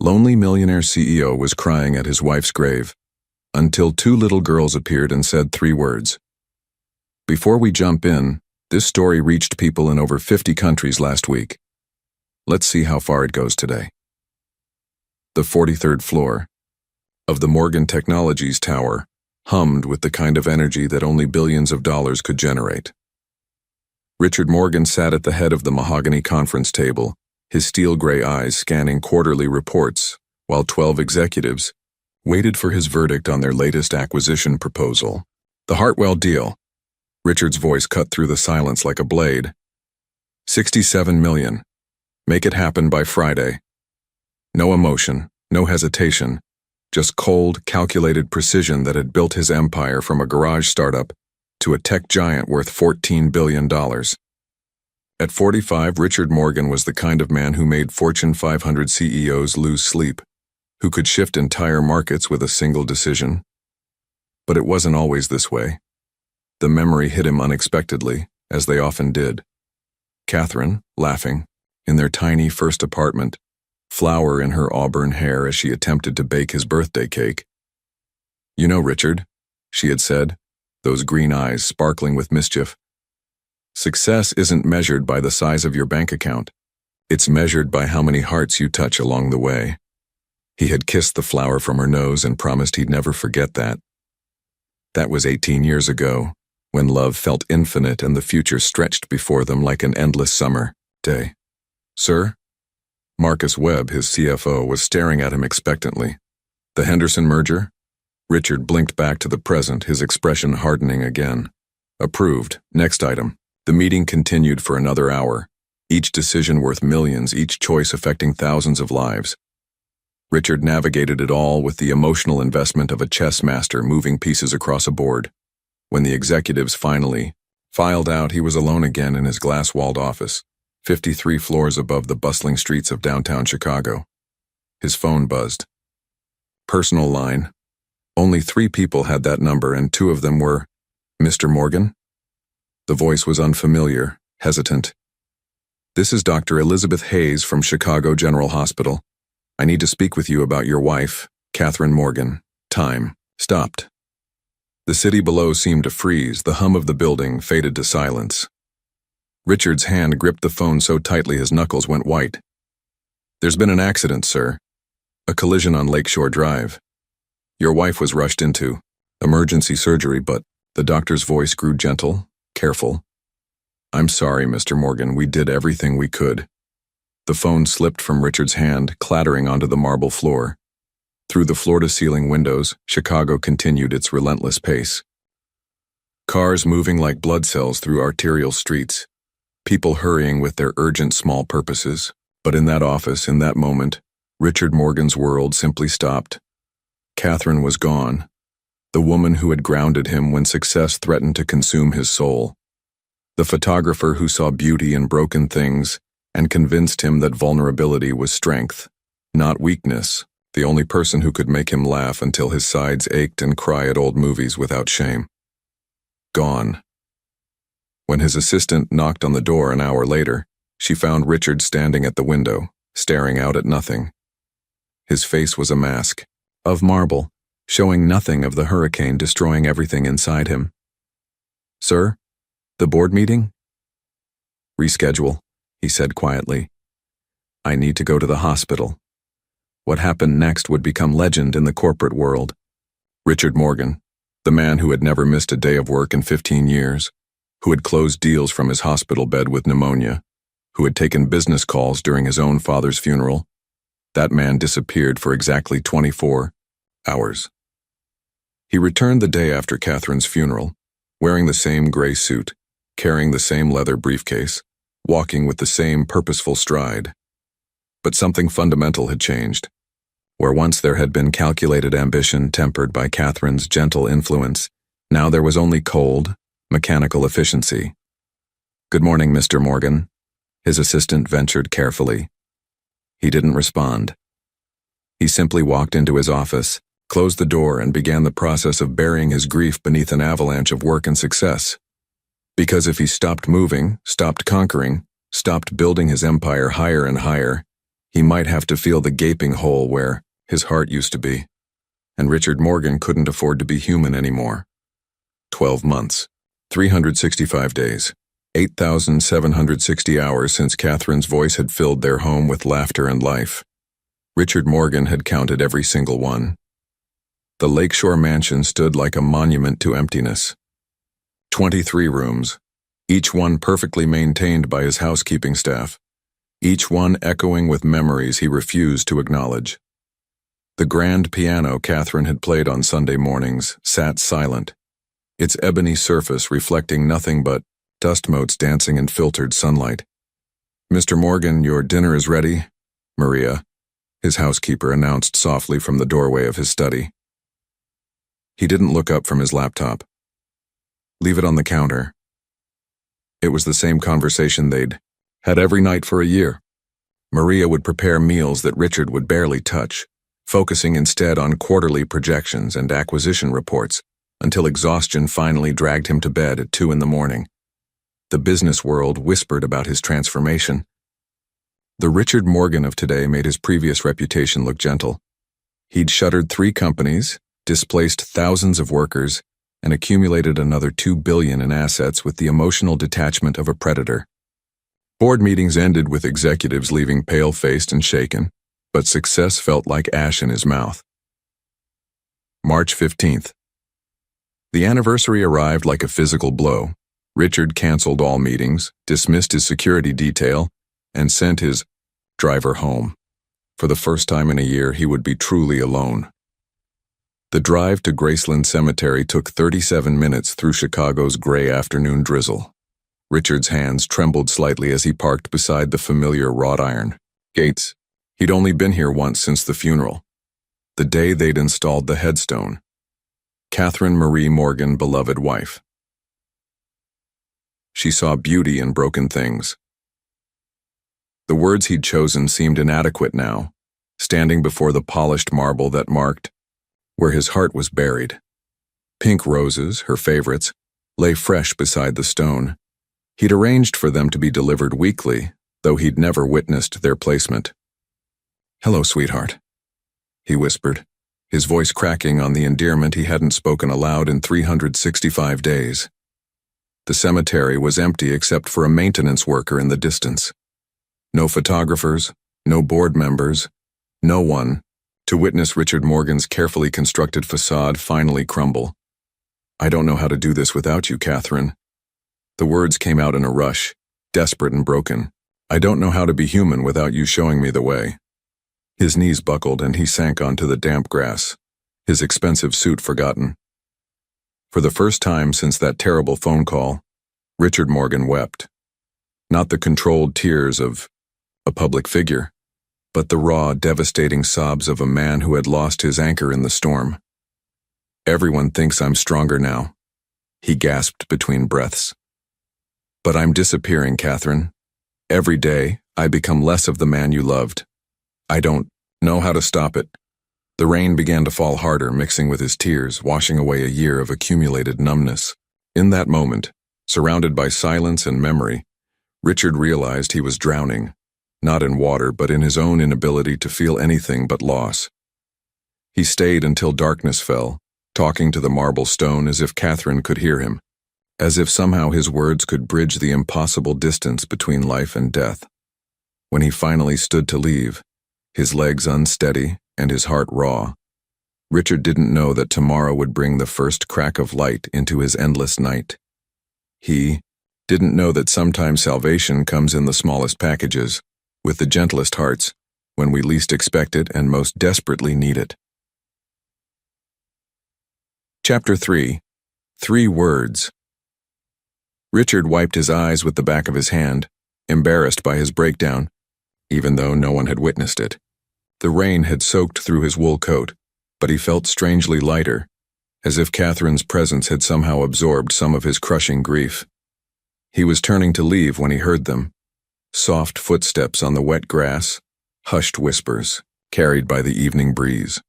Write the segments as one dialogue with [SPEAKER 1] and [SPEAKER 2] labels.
[SPEAKER 1] lonely millionaire CEO was crying at his wife's grave, until two little girls appeared and said 3 words. Before we jump in, this story reached people in over 50 countries last week. Let's see how far it goes today. The 43rd floor of the Morgan Technologies Tower hummed with the kind of energy that only billions of dollars could generate. Richard Morgan sat at the head of the mahogany conference table, his steel-gray eyes scanning quarterly reports, while 12 executives waited for his verdict on their latest acquisition proposal. The Hartwell deal. Richard's voice cut through the silence like a blade. $67 million. Make it happen by Friday. No emotion, no hesitation, just cold, calculated precision that had built his empire from a garage startup to a tech giant worth $14 billion. At 45, Richard Morgan was the kind of man who made Fortune 500 CEOs lose sleep, who could shift entire markets with a single decision. But it wasn't always this way. The memory hit him unexpectedly, as they often did. Catherine, laughing, in their tiny first apartment, flower in her auburn hair as she attempted to bake his birthday cake. "You know, Richard," she had said, those green eyes sparkling with mischief, "success isn't measured by the size of your bank account. It's measured by how many hearts you touch along the way." He had kissed the flower from her nose and promised he'd never forget that. That was 18 years ago, when love felt infinite and the future stretched before them like an endless summer day. "Sir?" Marcus Webb, his CFO, was staring at him expectantly. "The Henderson merger?" Richard blinked back to the present, his expression hardening again. "Approved. Next item." The meeting continued for another hour, each decision worth millions, each choice affecting thousands of lives. Richard navigated it all with the emotional investment of a chess master moving pieces across a board. When the executives finally filed out, he was alone again in his glass-walled office, 53 floors above the bustling streets of downtown Chicago. His phone buzzed. Personal line. Only 3 people had that number, and 2 of them were, "Mr. Morgan?" The voice was unfamiliar, hesitant. "This is Dr. Elizabeth Hayes from Chicago General Hospital. I need to speak with you about your wife, Catherine Morgan." Time stopped. The city below seemed to freeze. The hum of the building faded to silence. Richard's hand gripped the phone so tightly his knuckles went white. "There's been an accident, sir. A collision on Lakeshore Drive. Your wife was rushed into emergency surgery, but..." The doctor's voice grew gentle, careful. "I'm sorry, Mr. Morgan. We did everything we could." The phone slipped from Richard's hand, clattering onto the marble floor. Through the floor-to-ceiling windows, Chicago continued its relentless pace. Cars moving like blood cells through arterial streets. People hurrying with their urgent small purposes. But in that office, in that moment, Richard Morgan's world simply stopped. Catherine was gone. The woman who had grounded him when success threatened to consume his soul. The photographer who saw beauty in broken things and convinced him that vulnerability was strength, not weakness. The only person who could make him laugh until his sides ached and cry at old movies without shame. Gone. When his assistant knocked on the door an hour later, she found Richard standing at the window, staring out at nothing. His face was a mask, of marble, showing nothing of the hurricane destroying everything inside him. "Sir? The board meeting?" "Reschedule," he said quietly. "I need to go to the hospital." What happened next would become legend in the corporate world. Richard Morgan, the man who had never missed a day of work in 15 years, who had closed deals from his hospital bed with pneumonia, who had taken business calls during his own father's funeral, that man disappeared for exactly 24 hours. He returned the day after Catherine's funeral, wearing the same gray suit, carrying the same leather briefcase, walking with the same purposeful stride. But something fundamental had changed. Where once there had been calculated ambition tempered by Catherine's gentle influence, now there was only cold, mechanical efficiency. "Good morning, Mr. Morgan," his assistant ventured carefully. He didn't respond. He simply walked into his office, closed the door, and began the process of burying his grief beneath an avalanche of work and success. Because if he stopped moving, stopped conquering, stopped building his empire higher and higher, He might have to feel the gaping hole where his heart used to be. And Richard Morgan couldn't afford to be human anymore. 12 months, 365 days, 8,760 hours since Catherine's voice had filled their home with laughter and life. Richard Morgan had counted every single one. The lakeshore mansion stood like a monument to emptiness. 23 rooms, each one perfectly maintained by his housekeeping staff, each one echoing with memories he refused to acknowledge. The grand piano Catherine had played on Sunday mornings sat silent, its ebony surface reflecting nothing but dust motes dancing in filtered sunlight. "Mr. Morgan, your dinner is ready," Maria, his housekeeper, announced softly from the doorway of his study. He didn't look up from his laptop. "Leave it on the counter." It was the same conversation they'd had every night for a year. Maria would prepare meals that Richard would barely touch, focusing instead on quarterly projections and acquisition reports, until exhaustion finally dragged him to bed at 2 a.m. The business world whispered about his transformation. The Richard Morgan of today made his previous reputation look gentle. He'd shuttered 3 companies, displaced thousands of workers, and accumulated another $2 billion in assets with the emotional detachment of a predator. Board meetings ended with executives leaving pale-faced and shaken, but success felt like ash in his mouth. March 15th. The anniversary arrived like a physical blow. Richard canceled all meetings, dismissed his security detail, and sent his driver home. For the first time in a year, he would be truly alone. The drive to Graceland Cemetery took 37 minutes through Chicago's gray afternoon drizzle. Richard's hands trembled slightly as he parked beside the familiar wrought iron gates. He'd only been here once since the funeral, the day they'd installed the headstone. Catherine Marie Morgan, beloved wife. She saw beauty in broken things. The words he'd chosen seemed inadequate now, standing before the polished marble that marked where his heart was buried. Pink roses, her favorites, lay fresh beside the stone. He'd arranged for them to be delivered weekly, though he'd never witnessed their placement. "Hello, sweetheart," he whispered, his voice cracking on the endearment he hadn't spoken aloud in 365 days. The cemetery was empty except for a maintenance worker in the distance. No photographers, no board members, no one to witness Richard Morgan's carefully constructed facade finally crumble. "I don't know how to do this without you, Catherine." The words came out in a rush, desperate and broken. "I don't know how to be human without you showing me the way." His knees buckled and he sank onto the damp grass, his expensive suit forgotten. For the first time since that terrible phone call, Richard Morgan wept. Not the controlled tears of a public figure, but the raw, devastating sobs of a man who had lost his anchor in the storm. "Everyone thinks I'm stronger now," he gasped between breaths. "But I'm disappearing, Catherine. Every day, I become less of the man you loved. I don't know how to stop it." The rain began to fall harder, mixing with his tears, washing away a year of accumulated numbness. In that moment, surrounded by silence and memory, Richard realized he was drowning, not in water but in his own inability to feel anything but loss. He stayed until darkness fell, talking to the marble stone as if Catherine could hear him, as if somehow his words could bridge the impossible distance between life and death. When he finally stood to leave, his legs unsteady and his heart raw, Richard didn't know that tomorrow would bring the first crack of light into his endless night. He didn't know that sometimes salvation comes in the smallest packages, with the gentlest hearts, when we least expect it and most desperately need it. Chapter 3. 3 Words. Richard wiped his eyes with the back of his hand, embarrassed by his breakdown, even though no one had witnessed it. The rain had soaked through his wool coat, but he felt strangely lighter, as if Catherine's presence had somehow absorbed some of his crushing grief. He was turning to leave when he heard them. Soft footsteps on the wet grass, hushed whispers, carried by the evening breeze.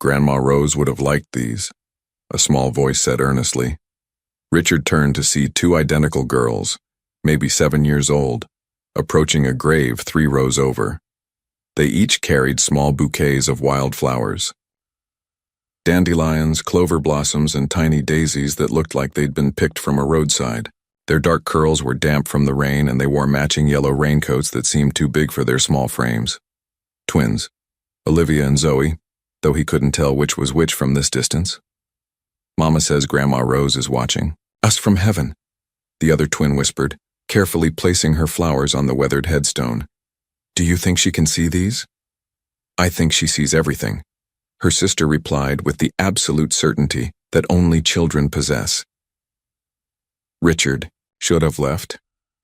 [SPEAKER 1] "Grandma Rose would have liked these," a small voice said earnestly. Richard turned to see 2 identical girls, maybe 7 years old, approaching a grave 3 rows over. They each carried small bouquets of wildflowers. Dandelions, clover blossoms, and tiny daisies that looked like they'd been picked from a roadside. Their dark curls were damp from the rain, and they wore matching yellow raincoats that seemed too big for their small frames. Twins, Olivia and Zoe, though he couldn't tell which was which from this distance. Mama says Grandma Rose is watching. Us from heaven, the other twin whispered, carefully placing her flowers on the weathered headstone. Do you think she can see these? I think she sees everything, her sister replied with the absolute certainty that only children possess. Richard should have left,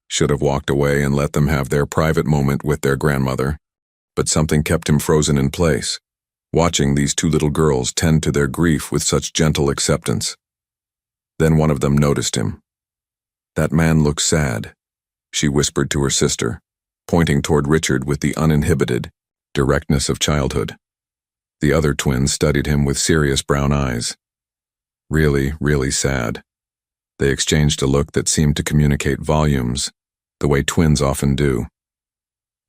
[SPEAKER 1] should have walked away and let them have their private moment with their grandmother, but something kept him frozen in place, watching these two little girls tend to their grief with such gentle acceptance. Then one of them noticed him. That man looks sad, she whispered to her sister, pointing toward Richard with the uninhibited directness of childhood. The other twin studied him with serious brown eyes. Really, really sad. They exchanged a look that seemed to communicate volumes, the way twins often do.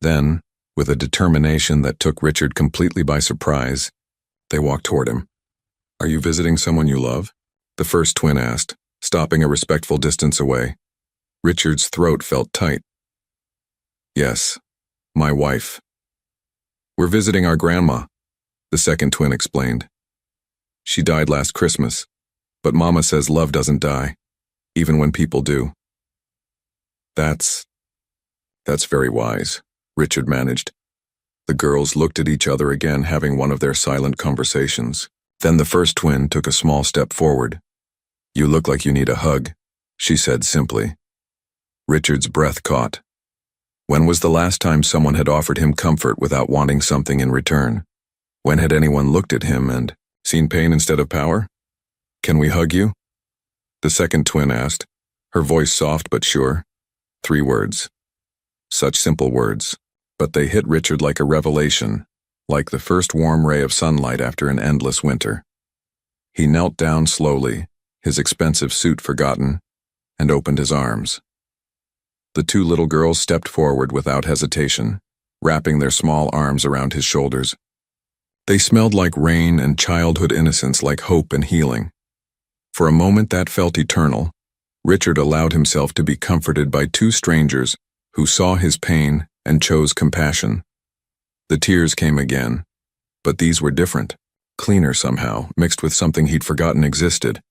[SPEAKER 1] Then, with a determination that took Richard completely by surprise, they walked toward him. Are you visiting someone you love? The first twin asked, stopping a respectful distance away. Richard's throat felt tight. Yes, my wife. We're visiting our grandma, the second twin explained. She died last Christmas, but Mama says love doesn't die, even when people do. That's very wise, Richard managed. The girls looked at each other again, having one of their silent conversations. Then the first twin took a small step forward. You look like you need a hug, she said simply. Richard's breath caught. When was the last time someone had offered him comfort without wanting something in return? When had anyone looked at him and seen pain instead of power? Can we hug you? The second twin asked, her voice soft but sure. 3 words. Such simple words, but they hit Richard like a revelation, like the first warm ray of sunlight after an endless winter. He knelt down slowly, his expensive suit forgotten, and opened his arms. The 2 little girls stepped forward without hesitation, wrapping their small arms around his shoulders. They smelled like rain and childhood innocence, like hope and healing. For a moment that felt eternal, Richard allowed himself to be comforted by 2 strangers who saw his pain and chose compassion. The tears came again, but these were different, cleaner somehow, mixed with something he'd forgotten existed.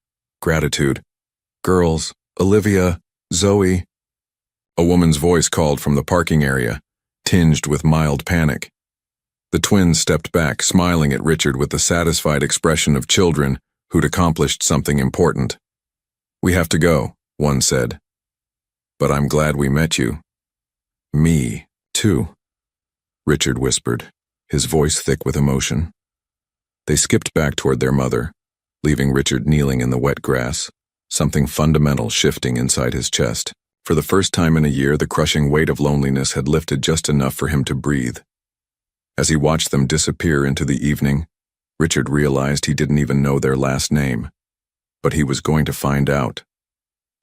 [SPEAKER 1] Gratitude. Girls, Olivia, Zoe. A woman's voice called from the parking area, tinged with mild panic. The twins stepped back, smiling at Richard with the satisfied expression of children who'd accomplished something important. We have to go, one said. But I'm glad we met you. Me, too, Richard whispered, his voice thick with emotion. They skipped back toward their mother, leaving Richard kneeling in the wet grass, something fundamental shifting inside his chest. For the first time in a year, the crushing weight of loneliness had lifted just enough for him to breathe. As he watched them disappear into the evening, Richard realized he didn't even know their last name. But he was going to find out.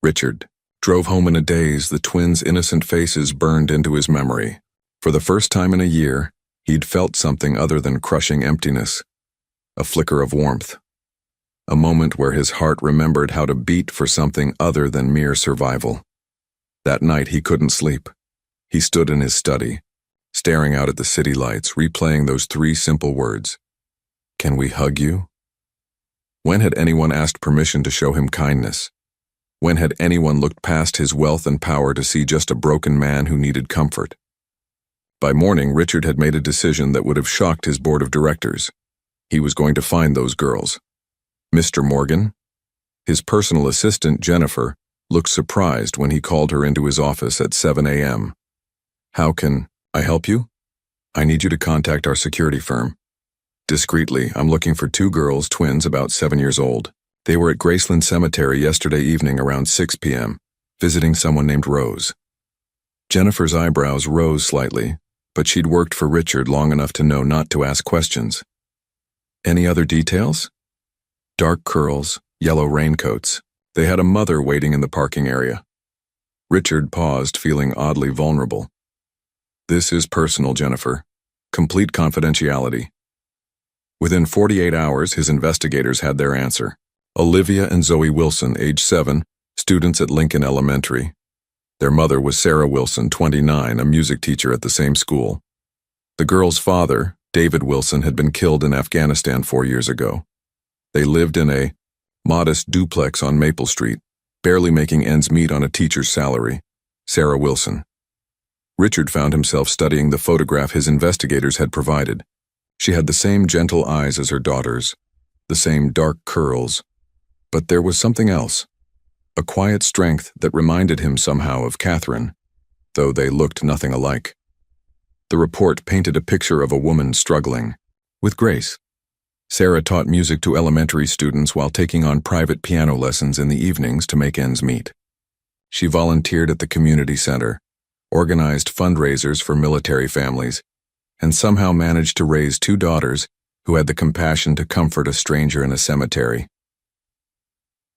[SPEAKER 1] Richard drove home in a daze, the twins' innocent faces burned into his memory. For the first time in a year, he'd felt something other than crushing emptiness. A flicker of warmth. A moment where his heart remembered how to beat for something other than mere survival. That night he couldn't sleep. He stood in his study, staring out at the city lights, replaying those 3 simple words. Can we hug you? When had anyone asked permission to show him kindness? When had anyone looked past his wealth and power to see just a broken man who needed comfort? By morning, Richard had made a decision that would have shocked his board of directors. He was going to find those girls. Mr. Morgan, his personal assistant, Jennifer, looked surprised when he called her into his office at 7 a.m. How can I help you? I need you to contact our security firm. Discreetly, I'm looking for 2 girls, twins about 7 years old. They were at Graceland Cemetery yesterday evening around 6 p.m., visiting someone named Rose. Jennifer's eyebrows rose slightly, but she'd worked for Richard long enough to know not to ask questions. Any other details? Dark curls, yellow raincoats. They had a mother waiting in the parking area. Richard paused, feeling oddly vulnerable. This is personal, Jennifer. Complete confidentiality. Within 48 hours, his investigators had their answer. Olivia and Zoe Wilson, age 7, students at Lincoln Elementary. Their mother was Sarah Wilson, 29, a music teacher at the same school. The girl's father, David Wilson, had been killed in Afghanistan 4 years ago. They lived in a modest duplex on Maple Street, barely making ends meet on a teacher's salary. Sarah Wilson. Richard found himself studying the photograph his investigators had provided. She had the same gentle eyes as her daughters, the same dark curls, but there was something else, a quiet strength that reminded him somehow of Catherine, though they looked nothing alike. The report painted a picture of a woman struggling with grace. Sarah taught music to elementary students while taking on private piano lessons in the evenings to make ends meet. She volunteered at the community center, organized fundraisers for military families, and somehow managed to raise 2 daughters who had the compassion to comfort a stranger in a cemetery.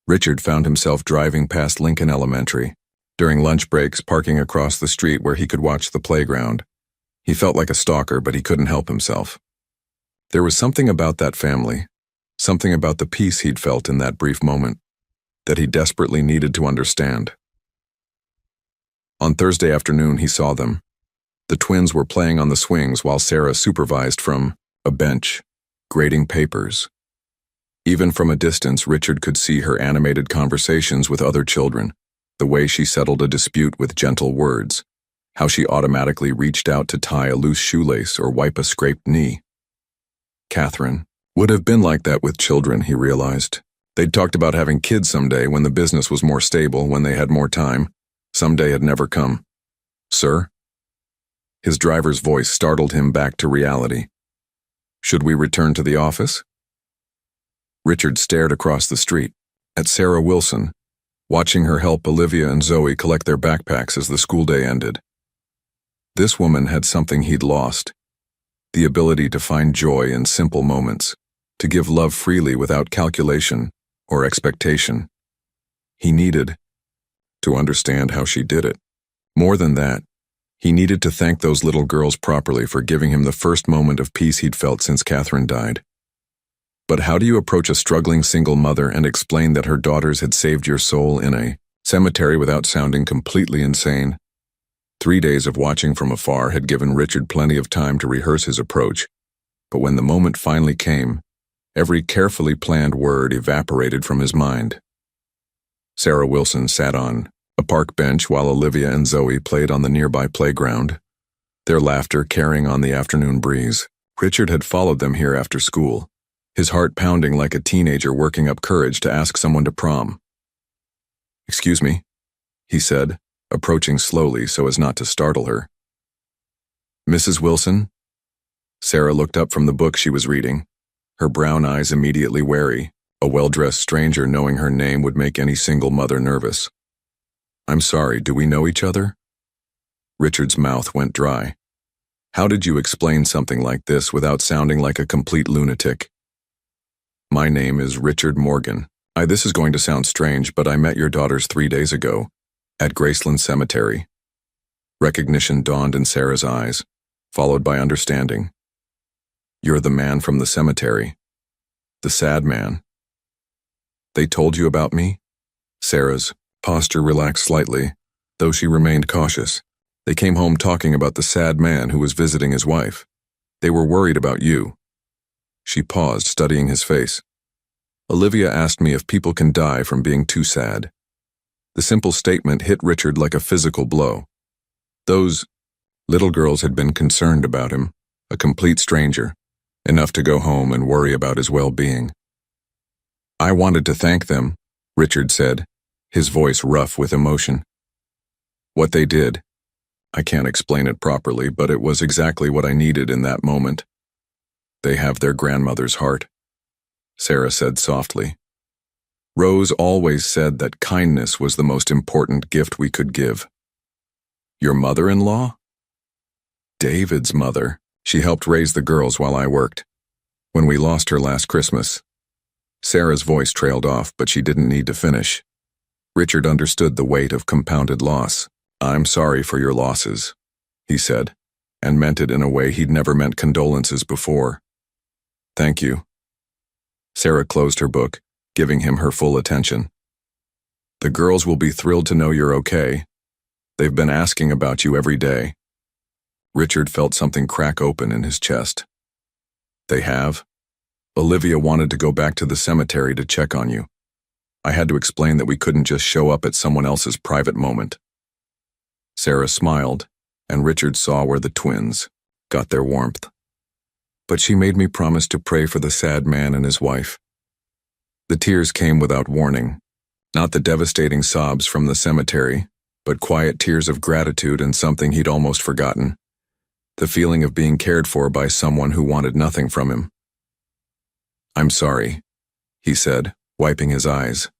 [SPEAKER 1] Richard found himself driving past Lincoln Elementary, during lunch breaks parking across the street where he could watch the playground. He felt like a stalker, but he couldn't help himself. There was something about that family, something about the peace he'd felt in that brief moment, that he desperately needed to understand. On Thursday afternoon, he saw them. The twins were playing on the swings while Sarah supervised from a bench, grading papers. Even from a distance, Richard could see her animated conversations with other children, the way she settled a dispute with gentle words, how she automatically reached out to tie a loose shoelace or wipe a scraped knee. Catherine would have been like that with children, he realized. They'd talked about having kids someday when the business was more stable, when they had more time. Someday had never come. Sir? His driver's voice startled him back to reality. Should we return to the office? Richard stared across the street at Sarah Wilson, watching her help Olivia and Zoe collect their backpacks as the school day ended. This woman had something he'd lost, the ability to find joy in simple moments, to give love freely without calculation or expectation. He needed to understand how she did it. More than that, he needed to thank those little girls properly for giving him the first moment of peace he'd felt since Catherine died. But how do you approach a struggling single mother and explain that her daughters had saved your soul in a cemetery without sounding completely insane? 3 days of watching from afar had given Richard plenty of time to rehearse his approach, but when the moment finally came, every carefully planned word evaporated from his mind. Sarah Wilson sat on a park bench while Olivia and Zoe played on the nearby playground, their laughter carrying on the afternoon breeze. Richard had followed them here after school, his heart pounding like a teenager working up courage to ask someone to prom. "Excuse me," he said, approaching slowly so as not to startle her. "Mrs. Wilson?" Sarah looked up from the book she was reading, her brown eyes immediately wary, a well-dressed stranger knowing her name would make any single mother nervous. "I'm sorry, do we know each other?" Richard's mouth went dry. How did you explain something like this without sounding like a complete lunatic? "My name is Richard Morgan. This is going to sound strange, but I met your daughters 3 days ago, at Graceland Cemetery." Recognition dawned in Sarah's eyes, followed by understanding. "You're the man from the cemetery. The sad man. They told you about me?" Sarah's posture relaxed slightly, though she remained cautious. "They came home talking about the sad man who was visiting his wife. They were worried about you." She paused, studying his face. "Olivia asked me if people can die from being too sad." The simple statement hit Richard like a physical blow. Those little girls had been concerned about him, a complete stranger, enough to go home and worry about his well-being. "I wanted to thank them," Richard said, his voice rough with emotion. "What they did, I can't explain it properly, but it was exactly what I needed in that moment. They have their grandmother's heart," Sarah said softly. "Rose always said that kindness was the most important gift we could give." "Your mother-in-law?" "David's mother. She helped raise the girls while I worked. When we lost her last Christmas." Sarah's voice trailed off, but she didn't need to finish. Richard understood the weight of compounded loss. "I'm sorry for your losses," he said. and meant it in a way he'd never meant condolences before. Thank you. Sarah closed her book, giving him her full attention. The girls will be thrilled to know you're okay. They've been asking about you every day. Richard felt something crack open in his chest. They have? Olivia wanted to go back to the cemetery to check on you. I had to explain that we couldn't just show up at someone else's private moment. Sarah smiled, and Richard saw where the twins got their warmth. But she made me promise to pray for the sad man and his wife. The tears came without warning, not the devastating sobs from the cemetery, but quiet tears of gratitude and something he'd almost forgotten. The feeling of being cared for by someone who wanted nothing from him. I'm sorry, he said, wiping his eyes.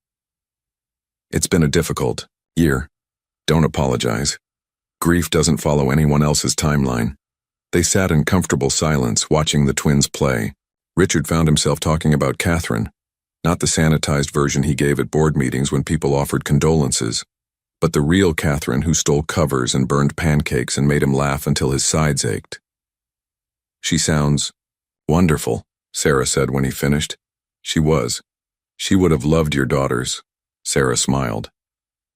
[SPEAKER 1] It's been a difficult year. Don't apologize. Grief doesn't follow anyone else's timeline. They sat in comfortable silence, watching the twins play. Richard found himself talking about Catherine, not the sanitized version he gave at board meetings when people offered condolences, but the real Catherine who stole covers and burned pancakes and made him laugh until his sides ached. She sounds wonderful, Sarah said when he finished. She was. She would have loved your daughters. Sarah smiled.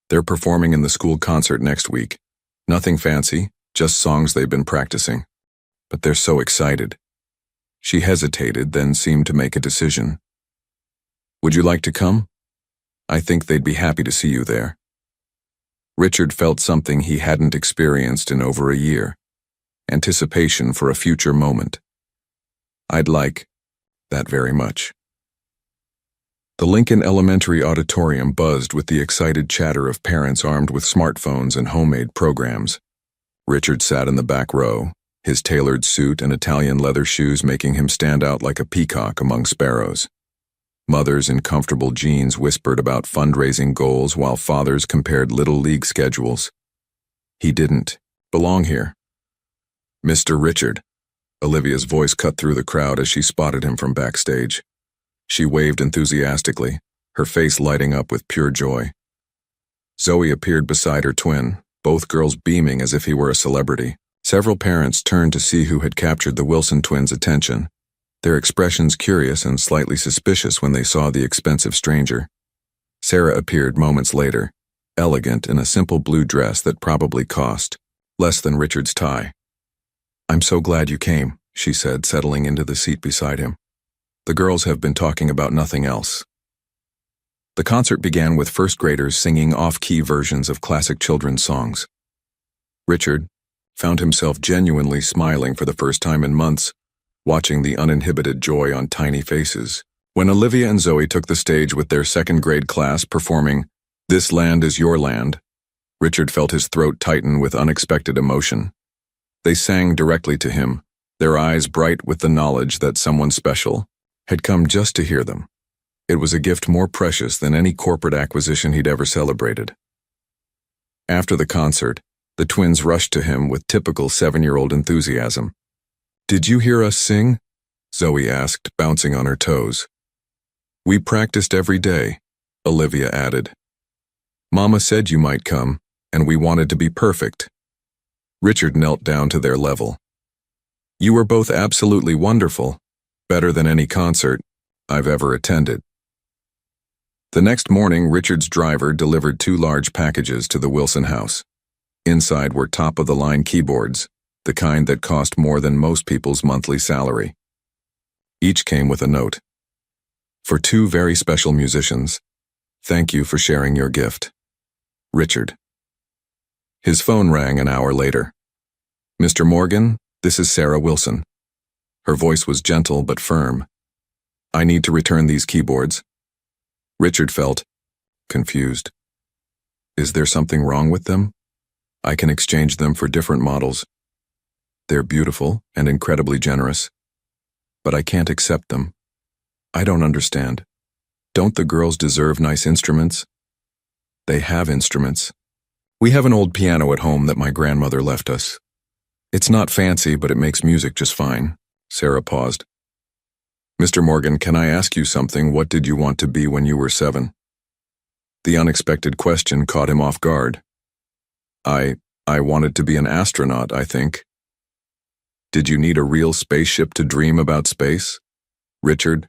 [SPEAKER 1] They're performing in the school concert next week. Nothing fancy, just songs they've been practicing. But they're so excited. She hesitated, then seemed to make a decision. Would you like to come? I think they'd be happy to see you there. Richard felt something he hadn't experienced in over a year. Anticipation for a future moment. I'd like that very much. The Lincoln Elementary auditorium buzzed with the excited chatter of parents armed with smartphones and homemade programs. Richard sat in the back row, his tailored suit and Italian leather shoes making him stand out like a peacock among sparrows. Mothers in comfortable jeans whispered about fundraising goals while fathers compared Little League schedules. He didn't belong here. Mr. Richard. Olivia's voice cut through the crowd as she spotted him from backstage. She waved enthusiastically, her face lighting up with pure joy. Zoe appeared beside her twin, both girls beaming as if he were a celebrity. Several parents turned to see who had captured the Wilson twins' attention, their expressions curious and slightly suspicious when they saw the expensive stranger. Sarah appeared moments later, elegant in a simple blue dress that probably cost less than Richard's tie. I'm so glad you came, she said, settling into the seat beside him. The girls have been talking about nothing else. The concert began with first graders singing off-key versions of classic children's songs. Richard found himself genuinely smiling for the first time in months, watching the uninhibited joy on tiny faces. When Olivia and Zoe took the stage with their second grade class performing This Land Is Your Land, Richard felt his throat tighten with unexpected emotion. They sang directly to him, their eyes bright with the knowledge that someone special had come just to hear them. It was a gift more precious than any corporate acquisition he'd ever celebrated. After the concert, the twins rushed to him with typical 7-year-old enthusiasm. Did you hear us sing? Zoe asked, bouncing on her toes. We practiced every day, Olivia added. Mama said you might come, and we wanted to be perfect. Richard knelt down to their level. You were both absolutely wonderful, better than any concert I've ever attended. The next morning, Richard's driver delivered 2 large packages to the Wilson house. Inside were top-of-the-line keyboards, the kind that cost more than most people's monthly salary. Each came with a note. For 2 very special musicians, thank you for sharing your gift. Richard. His phone rang an hour later. Mr. Morgan, this is Sarah Wilson. Her voice was gentle but firm. I need to return these keyboards. Richard felt confused. Is there something wrong with them? I can exchange them for different models. They're beautiful and incredibly generous, but I can't accept them. I don't understand. Don't the girls deserve nice instruments? They have instruments. We have an old piano at home that my grandmother left us. It's not fancy, but it makes music just fine. Sarah paused. Mr. Morgan, can I ask you something? What did you want to be when you were 7? The unexpected question caught him off guard. I wanted to be an astronaut, I think. Did you need a real spaceship to dream about space? Richard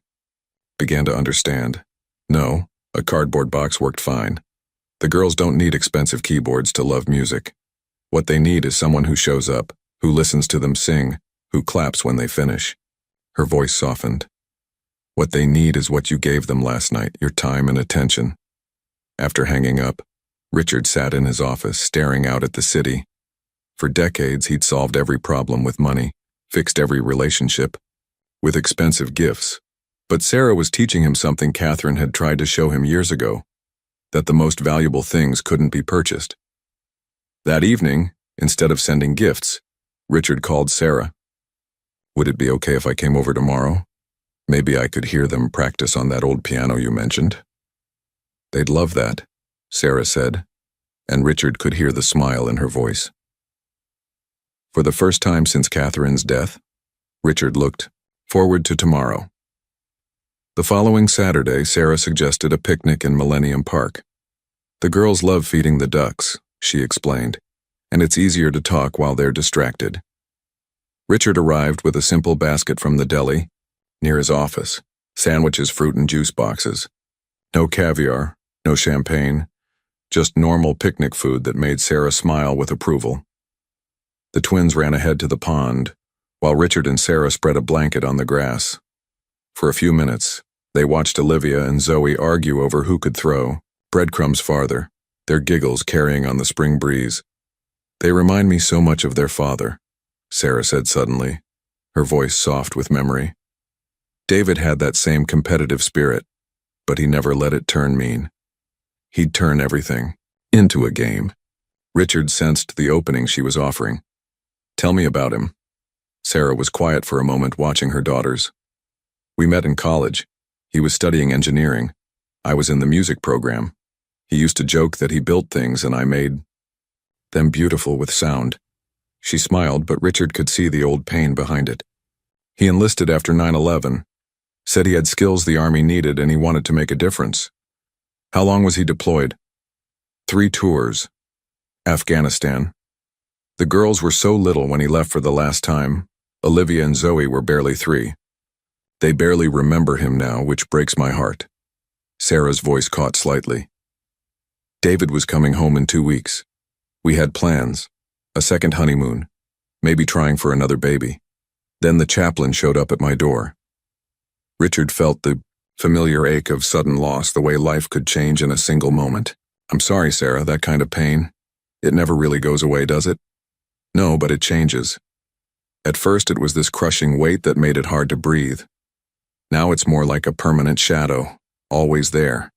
[SPEAKER 1] began to understand. No, a cardboard box worked fine. The girls don't need expensive keyboards to love music. What they need is someone who shows up, who listens to them sing, who claps when they finish. Her voice softened. What they need is what you gave them last night, your time and attention. After hanging up, Richard sat in his office, staring out at the city. For decades, he'd solved every problem with money, fixed every relationship, with expensive gifts. But Sarah was teaching him something Catherine had tried to show him years ago, that the most valuable things couldn't be purchased. That evening, instead of sending gifts, Richard called Sarah. Would it be okay if I came over tomorrow? Maybe I could hear them practice on that old piano you mentioned. They'd love that, Sarah said, and Richard could hear the smile in her voice. For the first time since Catherine's death, Richard looked forward to tomorrow. The following Saturday, Sarah suggested a picnic in Millennium Park. The girls love feeding the ducks, she explained, and it's easier to talk while they're distracted. Richard arrived with a simple basket from the deli near his office, sandwiches, fruit and juice boxes. No caviar, no champagne, just normal picnic food that made Sarah smile with approval. The twins ran ahead to the pond, while Richard and Sarah spread a blanket on the grass. For a few minutes, they watched Olivia and Zoe argue over who could throw breadcrumbs farther, their giggles carrying on the spring breeze. They remind me so much of their father, Sarah said suddenly, her voice soft with memory. David had that same competitive spirit, but he never let it turn mean. He'd turn everything into a game. Richard sensed the opening she was offering. Tell me about him. Sarah was quiet for a moment, watching her daughters. We met in college. He was studying engineering. I was in the music program. He used to joke that he built things and I made them beautiful with sound. She smiled, but Richard could see the old pain behind it. He enlisted after 9/11, said he had skills the Army needed and he wanted to make a difference. How long was he deployed? 3 tours. Afghanistan. The girls were so little when he left for the last time. Olivia and Zoe were barely 3. They barely remember him now, which breaks my heart. Sarah's voice caught slightly. David was coming home in 2 weeks. We had plans, a second honeymoon, maybe trying for another baby. Then the chaplain showed up at my door. Richard felt the familiar ache of sudden loss, the way life could change in a single moment. I'm sorry, Sarah, that kind of pain. It never really goes away, does it? No, but it changes. At first it was this crushing weight that made it hard to breathe. Now it's more like a permanent shadow, always there.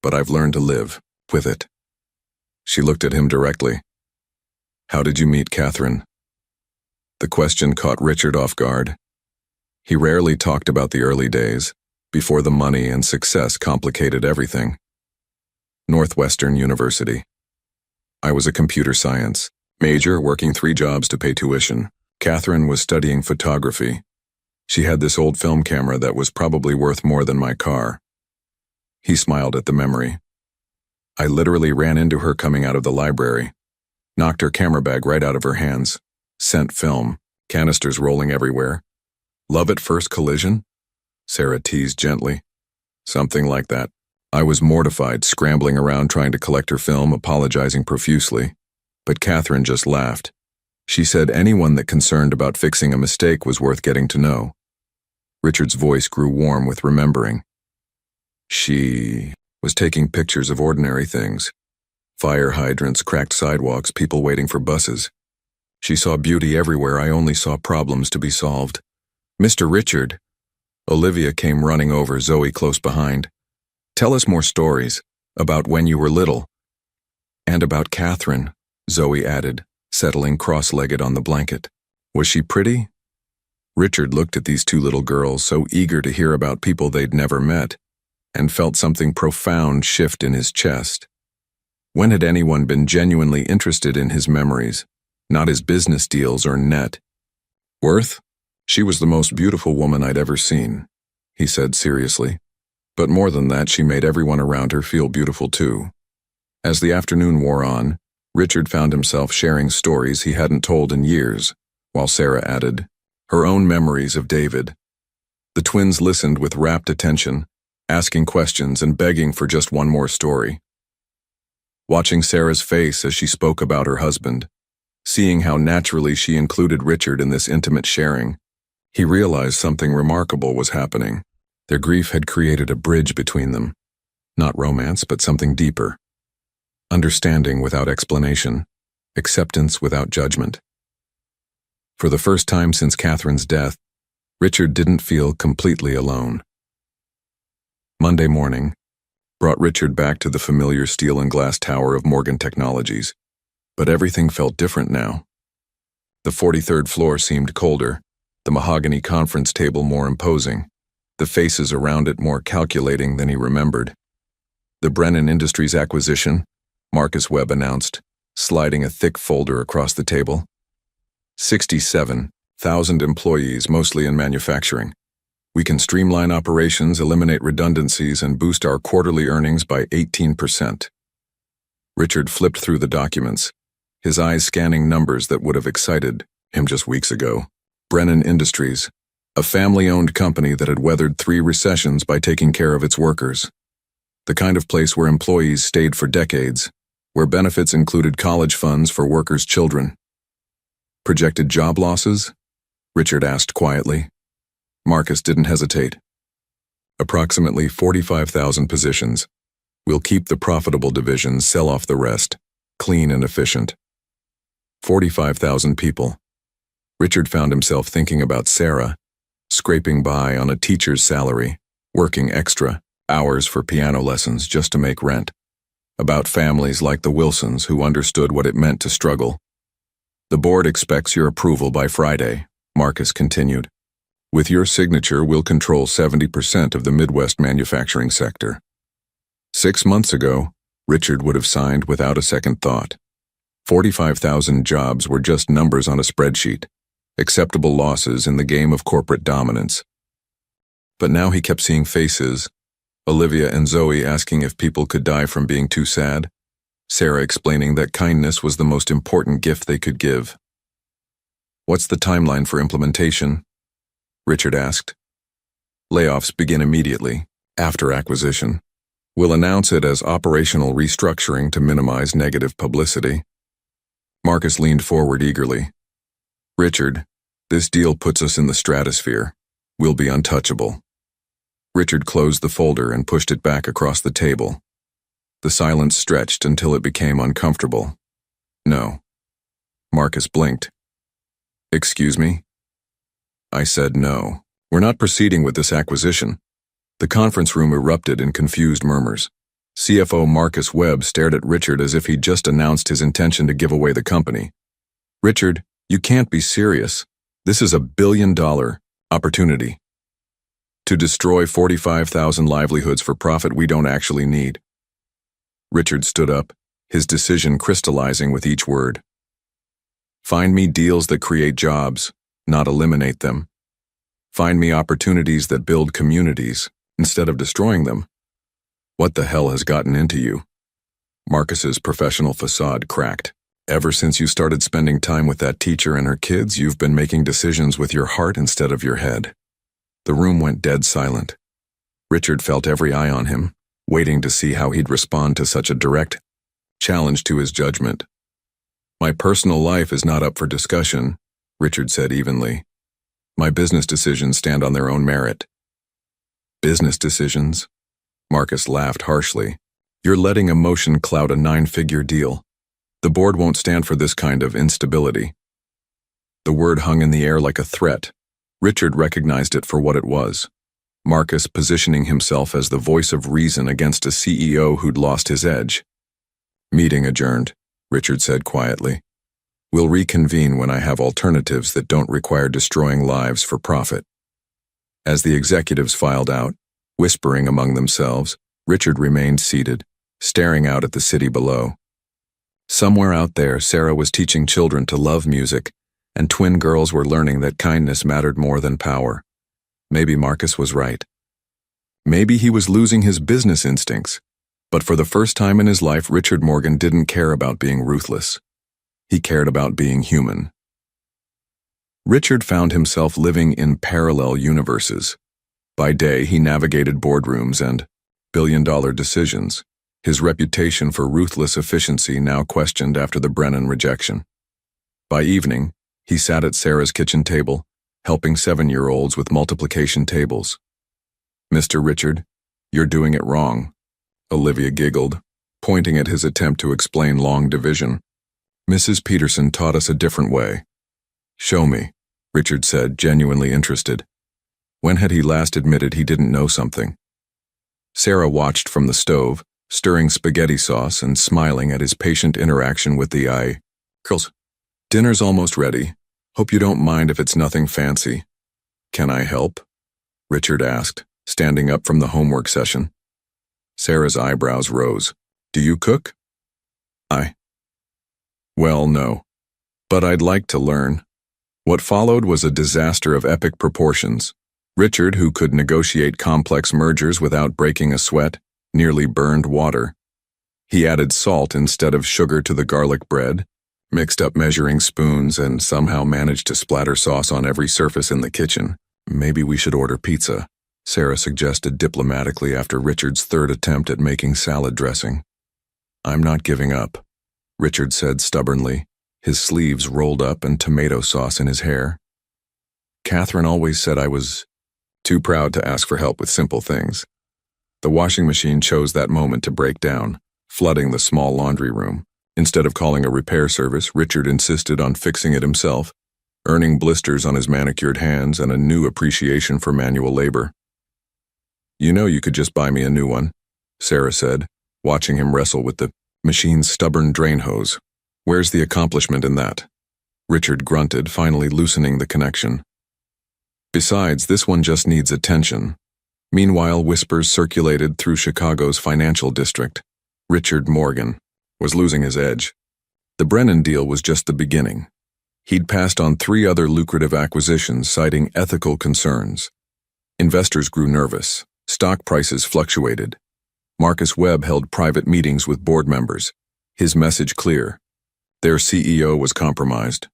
[SPEAKER 1] But I've learned to live with it. She looked at him directly. How did you meet Catherine? The question caught Richard off guard. He rarely talked about the early days, before the money and success complicated everything. Northwestern University. I was a computer science major, working 3 jobs to pay tuition. Catherine was studying photography. She had this old film camera that was probably worth more than my car. He smiled at the memory. I literally ran into her coming out of the library, knocked her camera bag right out of her hands. Scent film, canisters rolling everywhere. Love at first collision? Sarah teased gently. Something like that. I was mortified, scrambling around trying to collect her film, apologizing profusely. But Catherine just laughed. She said anyone that concerned about fixing a mistake was worth getting to know. Richard's voice grew warm with remembering. She was taking pictures of ordinary things. Fire hydrants, cracked sidewalks, people waiting for buses. She saw beauty everywhere. I only saw problems to be solved. Mr. Richard. Olivia came running over, Zoe close behind. Tell us more stories about when you were little. And about Catherine, Zoe added, settling cross-legged on the blanket. Was she pretty? Richard looked at these 2 little girls, so eager to hear about people they'd never met, and felt something profound shift in his chest. When had anyone been genuinely interested in his memories, not his business deals or net? Worth? She was the most beautiful woman I'd ever seen, he said seriously. But more than that, she made everyone around her feel beautiful too. As the afternoon wore on, Richard found himself sharing stories he hadn't told in years, while Sarah added, her own memories of David. The twins listened with rapt attention, asking questions and begging for just one more story. Watching Sarah's face as she spoke about her husband, seeing how naturally she included Richard in this intimate sharing, he realized something remarkable was happening. Their grief had created a bridge between them. Not romance, but something deeper. Understanding without explanation, acceptance without judgment. For the first time since Catherine's death, Richard didn't feel completely alone. Monday morning brought Richard back to the familiar steel and glass tower of Morgan Technologies, but everything felt different now. The 43rd floor seemed colder, the mahogany conference table more imposing, the faces around it more calculating than he remembered. The Brennan Industries acquisition, Marcus Webb announced, sliding a thick folder across the table. 67,000 employees, mostly in manufacturing. We can streamline operations, eliminate redundancies, and boost our quarterly earnings by 18%. Richard flipped through the documents, his eyes scanning numbers that would have excited him just weeks ago. Brennan Industries, a family-owned company that had weathered 3 recessions by taking care of its workers. The kind of place where employees stayed for decades, where benefits included college funds for workers' children. Projected job losses? Richard asked quietly. Marcus didn't hesitate. Approximately 45,000 positions. We'll keep the profitable divisions, sell off the rest. Clean and efficient. 45,000 people. Richard found himself thinking about Sarah, scraping by on a teacher's salary, working extra hours for piano lessons just to make rent. About families like the Wilsons who understood what it meant to struggle. The board expects your approval by Friday, Marcus continued. With your signature, we'll control 70% of the Midwest manufacturing sector. 6 months ago, Richard would have signed without a second thought. 45,000 jobs were just numbers on a spreadsheet, acceptable losses in the game of corporate dominance. But now he kept seeing faces, Olivia and Zoe asking if people could die from being too sad, Sarah explaining that kindness was the most important gift they could give. What's the timeline for implementation? Richard asked. Layoffs begin immediately, after acquisition. We'll announce it as operational restructuring to minimize negative publicity. Marcus leaned forward eagerly. Richard, this deal puts us in the stratosphere. We'll be untouchable. Richard closed the folder and pushed it back across the table. The silence stretched until it became uncomfortable. No. Marcus blinked. Excuse me? I said no. We're not proceeding with this acquisition. The conference room erupted in confused murmurs. CFO Marcus Webb stared at Richard as if he'd just announced his intention to give away the company. Richard, you can't be serious. This is $1 billion opportunity. To destroy 45,000 livelihoods for profit we don't actually need. Richard stood up, his decision crystallizing with each word. Find me deals that create jobs, not eliminate them. Find me opportunities that build communities, instead of destroying them. What the hell has gotten into you? Marcus's professional facade cracked. Ever since you started spending time with that teacher and her kids, you've been making decisions with your heart instead of your head. The room went dead silent. Richard felt every eye on him, waiting to see how he'd respond to such a direct challenge to his judgment. My personal life is not up for discussion, Richard said evenly. My business decisions stand on their own merit. Business decisions? Marcus laughed harshly. You're letting emotion cloud a 9-figure deal. The board won't stand for this kind of instability. The word hung in the air like a threat. Richard recognized it for what it was. Marcus positioning himself as the voice of reason against a CEO who'd lost his edge. Meeting adjourned, Richard said quietly. We'll reconvene when I have alternatives that don't require destroying lives for profit. As the executives filed out, whispering among themselves, Richard remained seated, staring out at the city below. Somewhere out there, Sarah was teaching children to love music, and twin girls were learning that kindness mattered more than power. Maybe Marcus was right. Maybe he was losing his business instincts, but for the first time in his life, Richard Morgan didn't care about being ruthless. He cared about being human. Richard found himself living in parallel universes. By day, he navigated boardrooms and billion-dollar decisions, his reputation for ruthless efficiency now questioned after the Brennan rejection. By evening, he sat at Sarah's kitchen table, helping 7-year-olds with multiplication tables. "Mr. Richard, you're doing it wrong," Olivia giggled, pointing at his attempt to explain long division. "Mrs. Peterson taught us a different way." "Show me," Richard said, genuinely interested. When had he last admitted he didn't know something? Sarah watched from the stove, stirring spaghetti sauce and smiling at his patient interaction with the eye. "Girls, dinner's almost ready. Hope you don't mind if it's nothing fancy." "Can I help?" Richard asked, standing up from the homework session. Sarah's eyebrows rose. "Do you cook?" "Well, no. But I'd like to learn." What followed was a disaster of epic proportions. Richard, who could negotiate complex mergers without breaking a sweat, nearly burned water. He added salt instead of sugar to the garlic bread, mixed up measuring spoons, and somehow managed to splatter sauce on every surface in the kitchen. "Maybe we should order pizza," Sarah suggested diplomatically after Richard's third attempt at making salad dressing. "I'm not giving up," Richard said stubbornly, his sleeves rolled up and tomato sauce in his hair. "Catherine always said I was too proud to ask for help with simple things." The washing machine chose that moment to break down, flooding the small laundry room. Instead of calling a repair service, Richard insisted on fixing it himself, earning blisters on his manicured hands and a new appreciation for manual labor. "You know you could just buy me a new one," Sarah said, watching him wrestle with the machine's stubborn drain hose. "Where's the accomplishment in that?" Richard grunted, finally loosening the connection. "Besides, this one just needs attention." Meanwhile, whispers circulated through Chicago's financial district. Richard Morgan was losing his edge. The Brennan deal was just the beginning. He'd passed on 3 other lucrative acquisitions, citing ethical concerns. Investors grew nervous. Stock prices fluctuated. Marcus Webb held private meetings with board members, his message clear. Their CEO was compromised.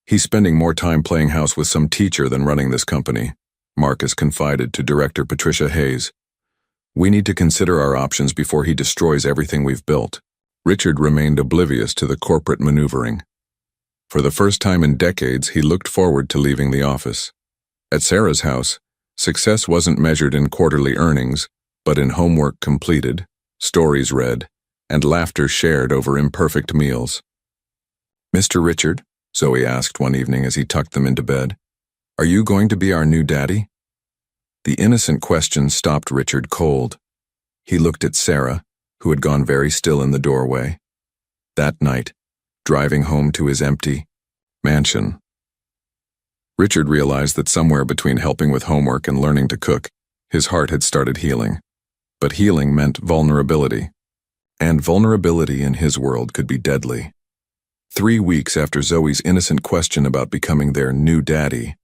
[SPEAKER 1] "He's spending more time playing house with some teacher than running this company," Marcus confided to Director Patricia Hayes. "We need to consider our options before he destroys everything we've built." Richard remained oblivious to the corporate maneuvering. For the first time in decades, he looked forward to leaving the office. At Sarah's house, success wasn't measured in quarterly earnings, but in homework completed, stories read, and laughter shared over imperfect meals. "Mr. Richard," Zoe asked one evening as he tucked them into bed, "are you going to be our new daddy?" The innocent question stopped Richard cold. He looked at Sarah, who had gone very still in the doorway. That night, driving home to his empty mansion, Richard realized that somewhere between helping with homework and learning to cook, his heart had started healing. But healing meant vulnerability. And vulnerability in his world could be deadly. 3 weeks after Zoe's innocent question about becoming their new daddy,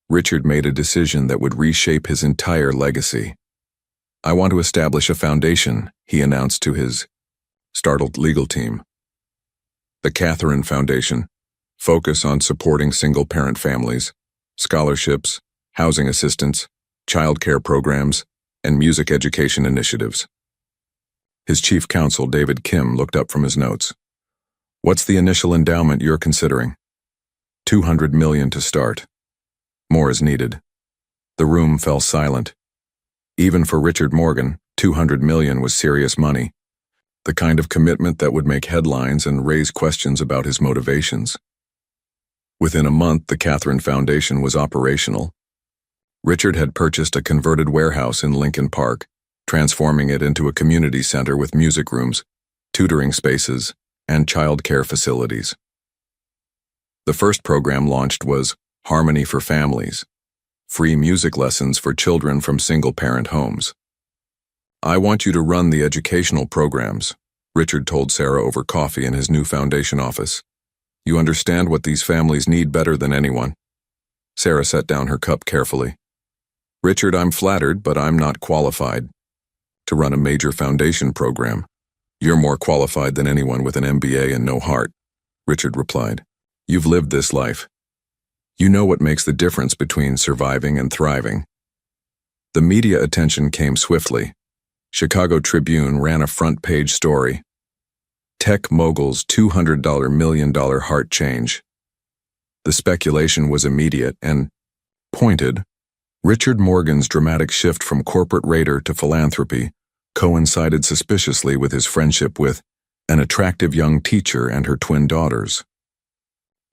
[SPEAKER 1] Richard made a decision that would reshape his entire legacy. "I want to establish a foundation," he announced to his startled legal team. "The Catherine Foundation. Focus on supporting single-parent families, scholarships, housing assistance, child care programs, and music education initiatives." His chief counsel, David Kim, looked up from his notes. "What's the initial endowment you're considering?" $200 million to start. More is needed." The room fell silent. Even for Richard Morgan, $200 million was serious money, the kind of commitment that would make headlines and raise questions about his motivations. Within a month, the Catherine Foundation was operational. Richard had purchased a converted warehouse in Lincoln Park, transforming it into a community center with music rooms, tutoring spaces, and child care facilities. The first program launched was Harmony for Families, free music lessons for children from single-parent homes. "I want you to run the educational programs," Richard told Sarah over coffee in his new foundation office. "You understand what these families need better than anyone." Sarah set down her cup carefully. "Richard, I'm flattered, but I'm not qualified to run a major foundation program." "You're more qualified than anyone with an MBA and no heart," Richard replied. "You've lived this life. You know what makes the difference between surviving and thriving. The media attention came swiftly. Chicago Tribune ran a front-page story. Tech mogul's $200 million heart change. The speculation was immediate and pointed. Richard Morgan's dramatic shift from corporate raider to philanthropy coincided suspiciously with his friendship with an attractive young teacher and her twin daughters.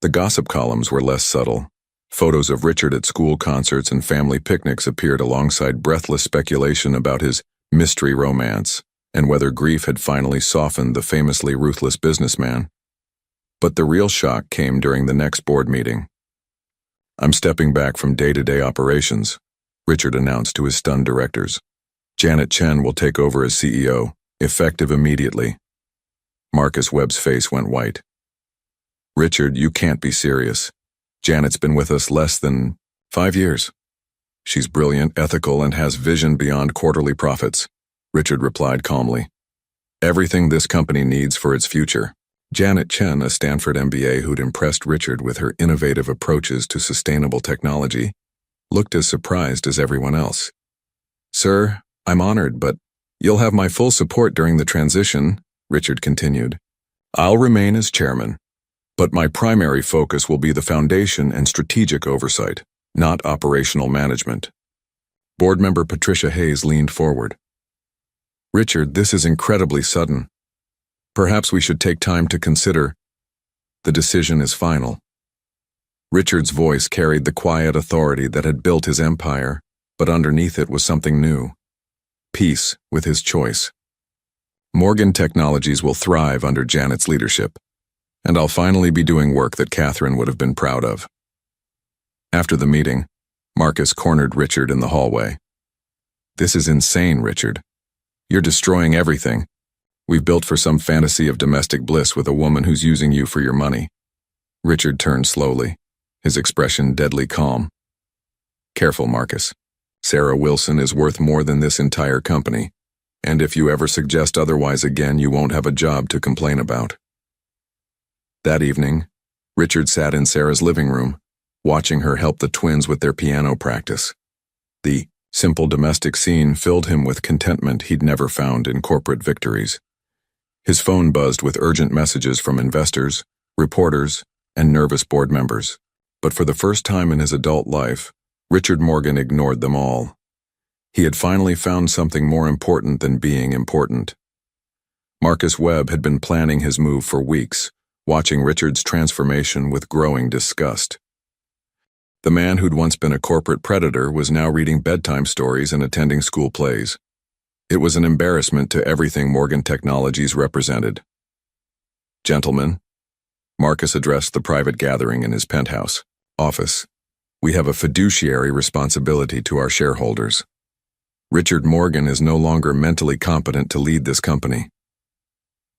[SPEAKER 1] The gossip columns were less subtle. Photos of Richard at school concerts and family picnics appeared alongside breathless speculation about his mystery romance and whether grief had finally softened the famously ruthless businessman. But the real shock came during the next board meeting. "I'm stepping back from day-to-day operations," Richard announced to his stunned directors. "Janet Chen will take over as CEO, effective immediately." Marcus Webb's face went white. "Richard, you can't be serious. Janet's been with us less than 5 years. She's brilliant, ethical, and has vision beyond quarterly profits," Richard replied calmly. "Everything this company needs for its future." Janet Chen, a Stanford MBA who'd impressed Richard with her innovative approaches to sustainable technology, looked as surprised as everyone else. "Sir, I'm honored, but you'll have my full support during the transition," Richard continued. "I'll remain as chairman, but my primary focus will be the foundation and strategic oversight, not operational management." Board member Patricia Hayes leaned forward. "Richard, this is incredibly sudden. Perhaps we should take time to consider. The decision is final." Richard's voice carried the quiet authority that had built his empire, but underneath it was something new. Peace with his choice. "Morgan Technologies will thrive under Janet's leadership, and I'll finally be doing work that Catherine would have been proud of." After the meeting, Marcus cornered Richard in the hallway. "This is insane, Richard. You're destroying everything we've built for some fantasy of domestic bliss with a woman who's using you for your money." Richard turned slowly, his expression deadly calm. "Careful, Marcus. Sarah Wilson is worth more than this entire company, and if you ever suggest otherwise again, you won't have a job to complain about." That evening, Richard sat in Sarah's living room, watching her help the twins with their piano practice. The simple domestic scene filled him with contentment he'd never found in corporate victories. His phone buzzed with urgent messages from investors, reporters, and nervous board members. But for the first time in his adult life, Richard Morgan ignored them all. He had finally found something more important than being important. Marcus Webb had been planning his move for weeks, watching Richard's transformation with growing disgust. The man who'd once been a corporate predator was now reading bedtime stories and attending school plays. It was an embarrassment to everything Morgan Technologies represented. "Gentlemen," Marcus addressed the private gathering in his penthouse office, "we have a fiduciary responsibility to our shareholders. Richard Morgan is no longer mentally competent to lead this company."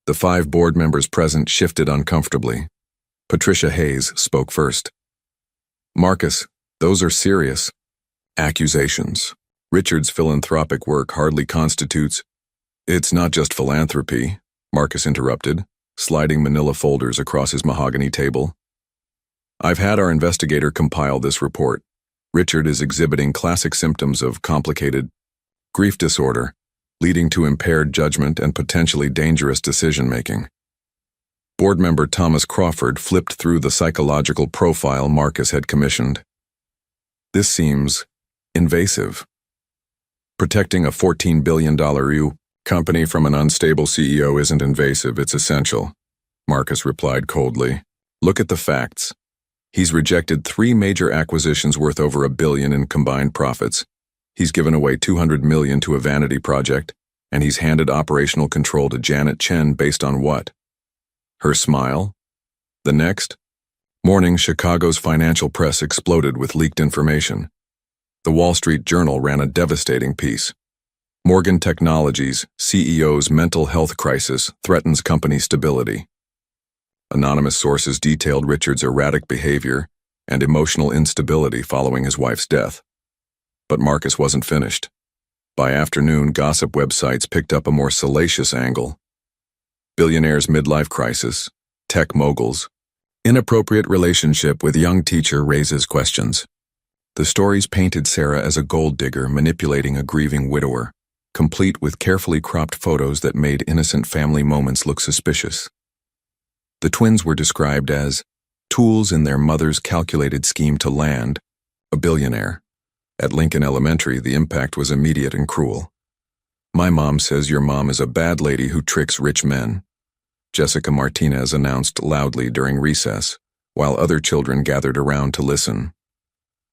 [SPEAKER 1] The 5 board members present shifted uncomfortably. Patricia Hayes spoke first. "Marcus, those are serious accusations. Richard's philanthropic work hardly constitutes—" "It's not just philanthropy," Marcus interrupted, sliding manila folders across his mahogany table. "I've had our investigator compile this report. Richard is exhibiting classic symptoms of complicated grief disorder, leading to impaired judgment and potentially dangerous decision-making." Board member Thomas Crawford flipped through the psychological profile Marcus had commissioned. "This seems invasive. Protecting a $14 billion company from an unstable CEO isn't invasive, it's essential," Marcus replied coldly. "Look at the facts. He's rejected 3 major acquisitions worth over $1 billion in combined profits. He's given away $200 million to a vanity project, and he's handed operational control to Janet Chen based on what? Her smile? The next morning, Chicago's financial press exploded with leaked information. The Wall Street Journal ran a devastating piece. "Morgan Technologies CEO's mental health crisis threatens company stability." Anonymous sources detailed Richard's erratic behavior and emotional instability following his wife's death. But Marcus wasn't finished. By afternoon, gossip websites picked up a more salacious angle. Billionaire's midlife crisis, tech moguls, Inappropriate relationship with young teacher raises questions. The stories painted Sarah as a gold digger manipulating a grieving widower, complete with carefully cropped photos that made innocent family moments look suspicious. The twins were described as tools in their mother's calculated scheme to land a billionaire. At Lincoln Elementary, the impact was immediate and cruel. "My mom says your mom is a bad lady who tricks rich men," Jessica Martinez announced loudly during recess, while other children gathered around to listen.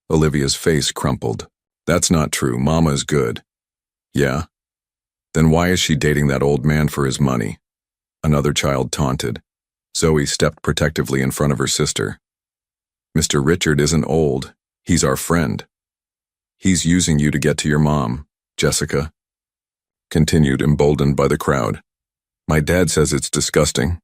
[SPEAKER 1] Olivia's face crumpled. "That's not true. Mama is good." "Yeah? Then why is she dating that old man for his money?" Another child taunted. Zoe stepped protectively in front of her sister. "Mr. Richard isn't old. He's our friend." "He's using you to get to your mom," Jessica continued, emboldened by the crowd. "My dad says it's disgusting."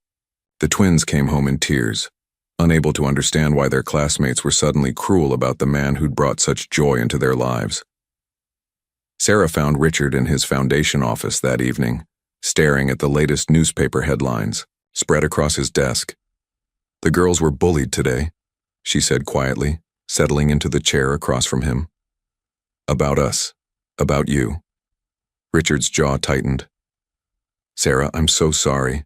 [SPEAKER 1] The twins came home in tears, unable to understand why their classmates were suddenly cruel about the man who'd brought such joy into their lives. Sarah found Richard in his foundation office that evening, staring at the latest newspaper headlines spread across his desk. "The girls were bullied today," she said quietly, settling into the chair across from him. "About us. About you." Richard's jaw tightened. "Sarah, I'm so sorry.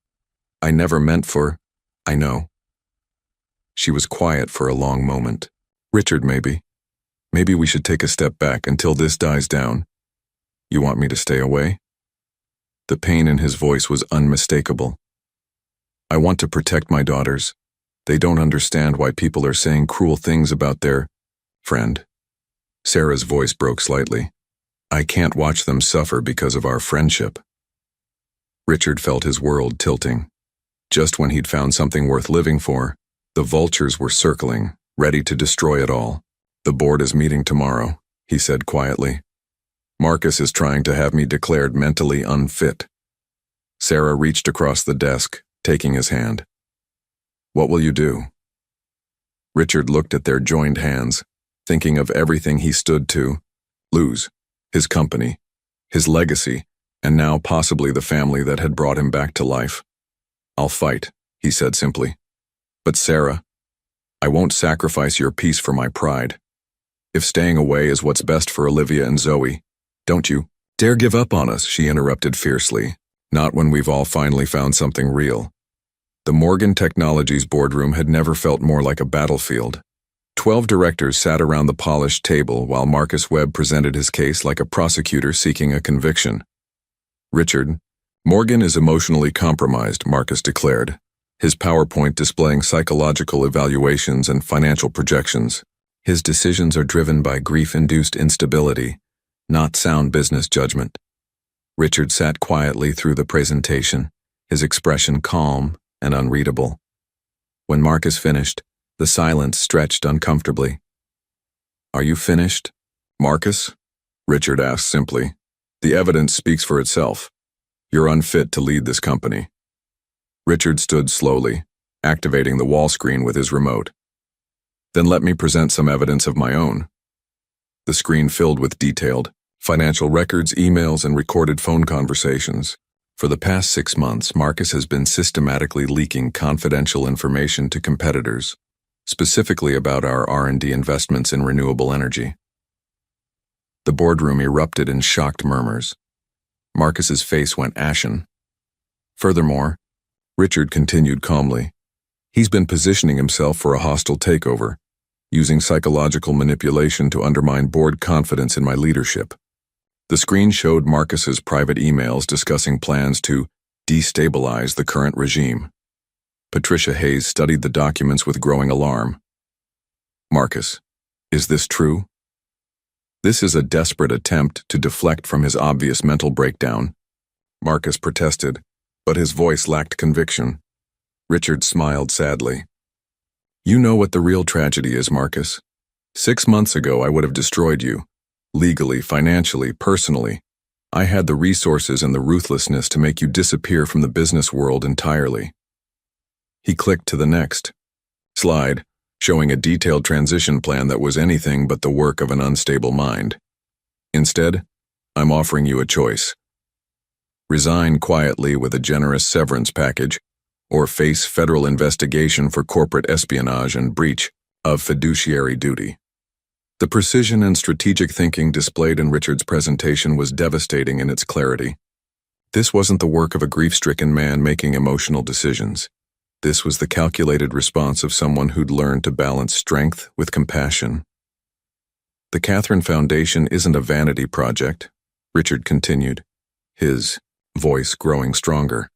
[SPEAKER 1] I never meant for—" "I know." She was quiet for a long moment. "Richard, maybe we should take a step back until this dies down. You want me to stay away?" The pain in his voice was unmistakable. "I want to protect my daughters. They don't understand why people are saying cruel things about their friend." Sarah's voice broke slightly. "I can't watch them suffer because of our friendship." Richard felt his world tilting. Just when he'd found something worth living for, the vultures were circling, ready to destroy it all. "The board is meeting tomorrow," he said quietly. "Marcus is trying to have me declared mentally unfit." Sarah reached across the desk, taking his hand. "What will you do?" Richard looked at their joined hands, thinking of everything he stood to lose: his company, his legacy, and now possibly the family that had brought him back to life. "I'll fight," he said simply. "But Sarah, I won't sacrifice your peace for my pride. If staying away is what's best for Olivia and Zoe, don't you dare give up on us," she interrupted fiercely. "Not when we've all finally found something real." The Morgan Technologies boardroom had never felt more like a battlefield. 12 directors sat around the polished table while Marcus Webb presented his case like a prosecutor seeking a conviction. "Richard, Morgan is emotionally compromised," Marcus declared, his PowerPoint displaying psychological evaluations and financial projections. "His decisions are driven by grief-induced instability, not sound business judgment." Richard sat quietly through the presentation, his expression calm and unreadable. When Marcus finished, the silence stretched uncomfortably. "Are you finished, Marcus?" Richard asked simply. "The evidence speaks for itself. You're unfit to lead this company." Richard stood slowly, activating the wall screen with his remote. "Then let me present some evidence of my own." The screen filled with detailed financial records, emails, and recorded phone conversations. For the past 6 months, Marcus has been systematically leaking confidential information to competitors, specifically about our R&D investments in renewable energy. The boardroom erupted in shocked murmurs. Marcus's face went ashen. Furthermore, Richard continued calmly, he's been positioning himself for a hostile takeover, using psychological manipulation to undermine board confidence in my leadership. The screen showed Marcus's private emails discussing plans to destabilize the current regime. Patricia Hayes studied the documents with growing alarm. "Marcus, is this true?" "This is a desperate attempt to deflect from his obvious mental breakdown," Marcus protested, but his voice lacked conviction. Richard smiled sadly. "You know what the real tragedy is, Marcus. 6 months ago I would have destroyed you. Legally, financially, personally. I had the resources and the ruthlessness to make you disappear from the business world entirely." He clicked to the next slide, showing a detailed transition plan that was anything but the work of an unstable mind. "Instead, I'm offering you a choice. Resign quietly with a generous severance package, or face federal investigation for corporate espionage and breach of fiduciary duty. The precision and strategic thinking displayed in Richard's presentation was devastating in its clarity. This wasn't the work of a grief-stricken man making emotional decisions. This was the calculated response of someone who'd learned to balance strength with compassion. The Catherine Foundation isn't a vanity project, Richard continued, his voice growing stronger.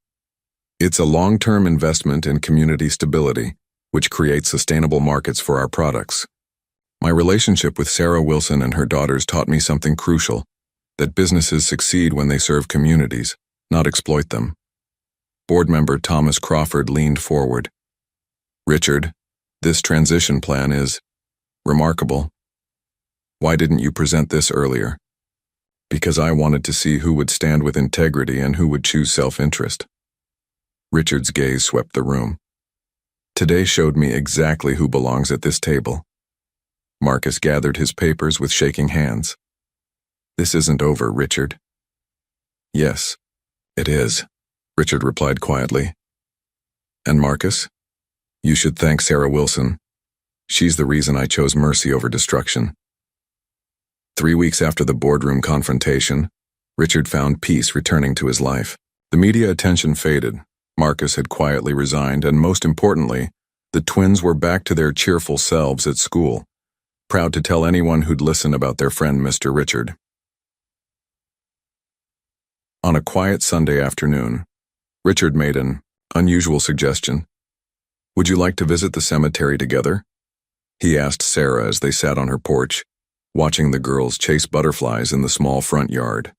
[SPEAKER 1] It's a long-term investment in community stability, which creates sustainable markets for our products. My relationship with Sarah Wilson and her daughters taught me something crucial, that businesses succeed when they serve communities, not exploit them. Board member Thomas Crawford leaned forward. Richard, this transition plan is remarkable. Why didn't you present this earlier? Because I wanted to see who would stand with integrity and who would choose self-interest. Richard's gaze swept the room. Today showed me exactly who belongs at this table. Marcus gathered his papers with shaking hands. This isn't over, Richard. Yes, it is, Richard replied quietly. And Marcus, you should thank Sarah Wilson. She's the reason I chose mercy over destruction. 3 weeks after the boardroom confrontation, Richard found peace returning to his life. The media attention faded, Marcus had quietly resigned, and most importantly, the twins were back to their cheerful selves at school, proud to tell anyone who'd listen about their friend Mr. Richard. On a quiet Sunday afternoon, Richard made an unusual suggestion. Would you like to visit the cemetery together? He asked Sarah as they sat on her porch, watching the girls chase butterflies in the small front yard.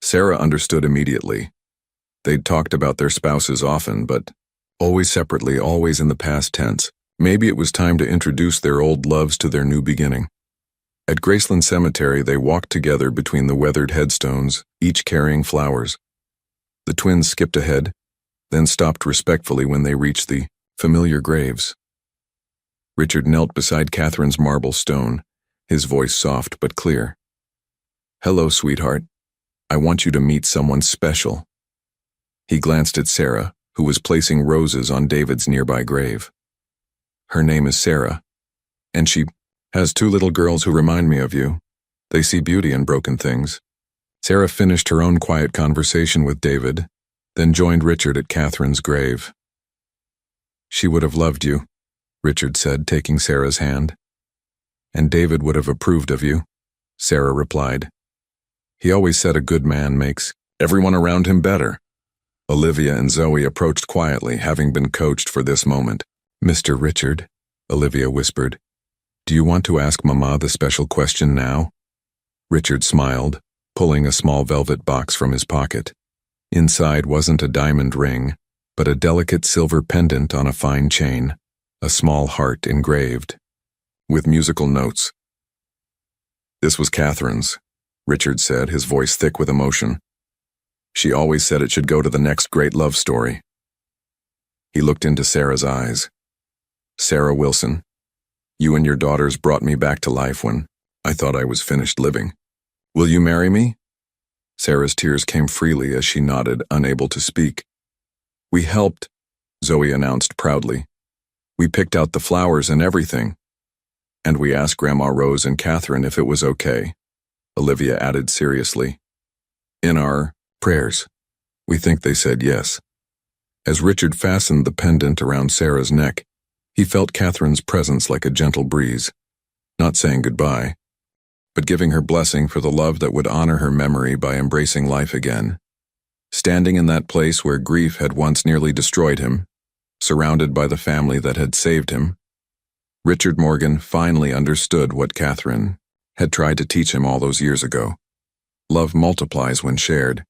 [SPEAKER 1] Sarah understood immediately. They'd talked about their spouses often, but always separately, always in the past tense. Maybe it was time to introduce their old loves to their new beginning. At Graceland Cemetery, they walked together between the weathered headstones, each carrying flowers. The twins skipped ahead, then stopped respectfully when they reached the familiar graves. Richard knelt beside Catherine's marble stone, his voice soft but clear. Hello, sweetheart. I want you to meet someone special. He glanced at Sarah, who was placing roses on David's nearby grave. Her name is Sarah, and she has 2 little girls who remind me of you. They see beauty in broken things. Sarah finished her own quiet conversation with David, then joined Richard at Catherine's grave. She would have loved you, Richard said, taking Sarah's hand. And David would have approved of you, Sarah replied. He always said a good man makes everyone around him better. Olivia and Zoe approached quietly, having been coached for this moment. Mr. Richard, Olivia whispered, do you want to ask Mama the special question now? Richard smiled, pulling a small velvet box from his pocket. Inside wasn't a diamond ring, but a delicate silver pendant on a fine chain, a small heart engraved, with musical notes. This was Catherine's, Richard said, his voice thick with emotion. She always said it should go to the next great love story. He looked into Sarah's eyes. Sarah Wilson, you and your daughters brought me back to life when I thought I was finished living. Will you marry me? Sarah's tears came freely as she nodded, unable to speak. We helped, Zoe announced proudly. We picked out the flowers and everything. And we asked Grandma Rose and Catherine if it was okay, Olivia added seriously. In our prayers, we think they said yes. As Richard fastened the pendant around Sarah's neck, he felt Catherine's presence like a gentle breeze, not saying goodbye, but giving her blessing for the love that would honor her memory by embracing life again. Standing in that place where grief had once nearly destroyed him, surrounded by the family that had saved him, Richard Morgan finally understood what Catherine had tried to teach him all those years ago. Love multiplies when shared.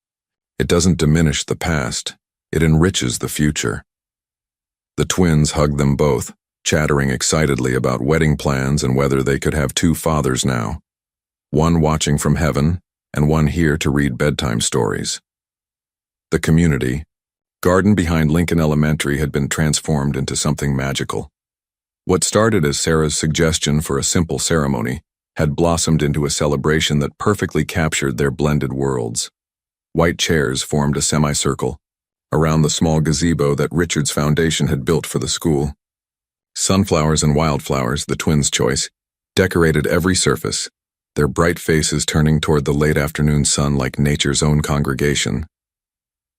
[SPEAKER 1] It doesn't diminish the past, it enriches the future. The twins hugged them both, chattering excitedly about wedding plans and whether they could have 2 fathers now, one watching from heaven and one here to read bedtime stories. The community, garden behind Lincoln Elementary, had been transformed into something magical. What started as Sarah's suggestion for a simple ceremony had blossomed into a celebration that perfectly captured their blended worlds. White chairs formed a semicircle, around the small gazebo that Richard's foundation had built for the school. Sunflowers and wildflowers, the twins' choice, decorated every surface, their bright faces turning toward the late afternoon sun like nature's own congregation.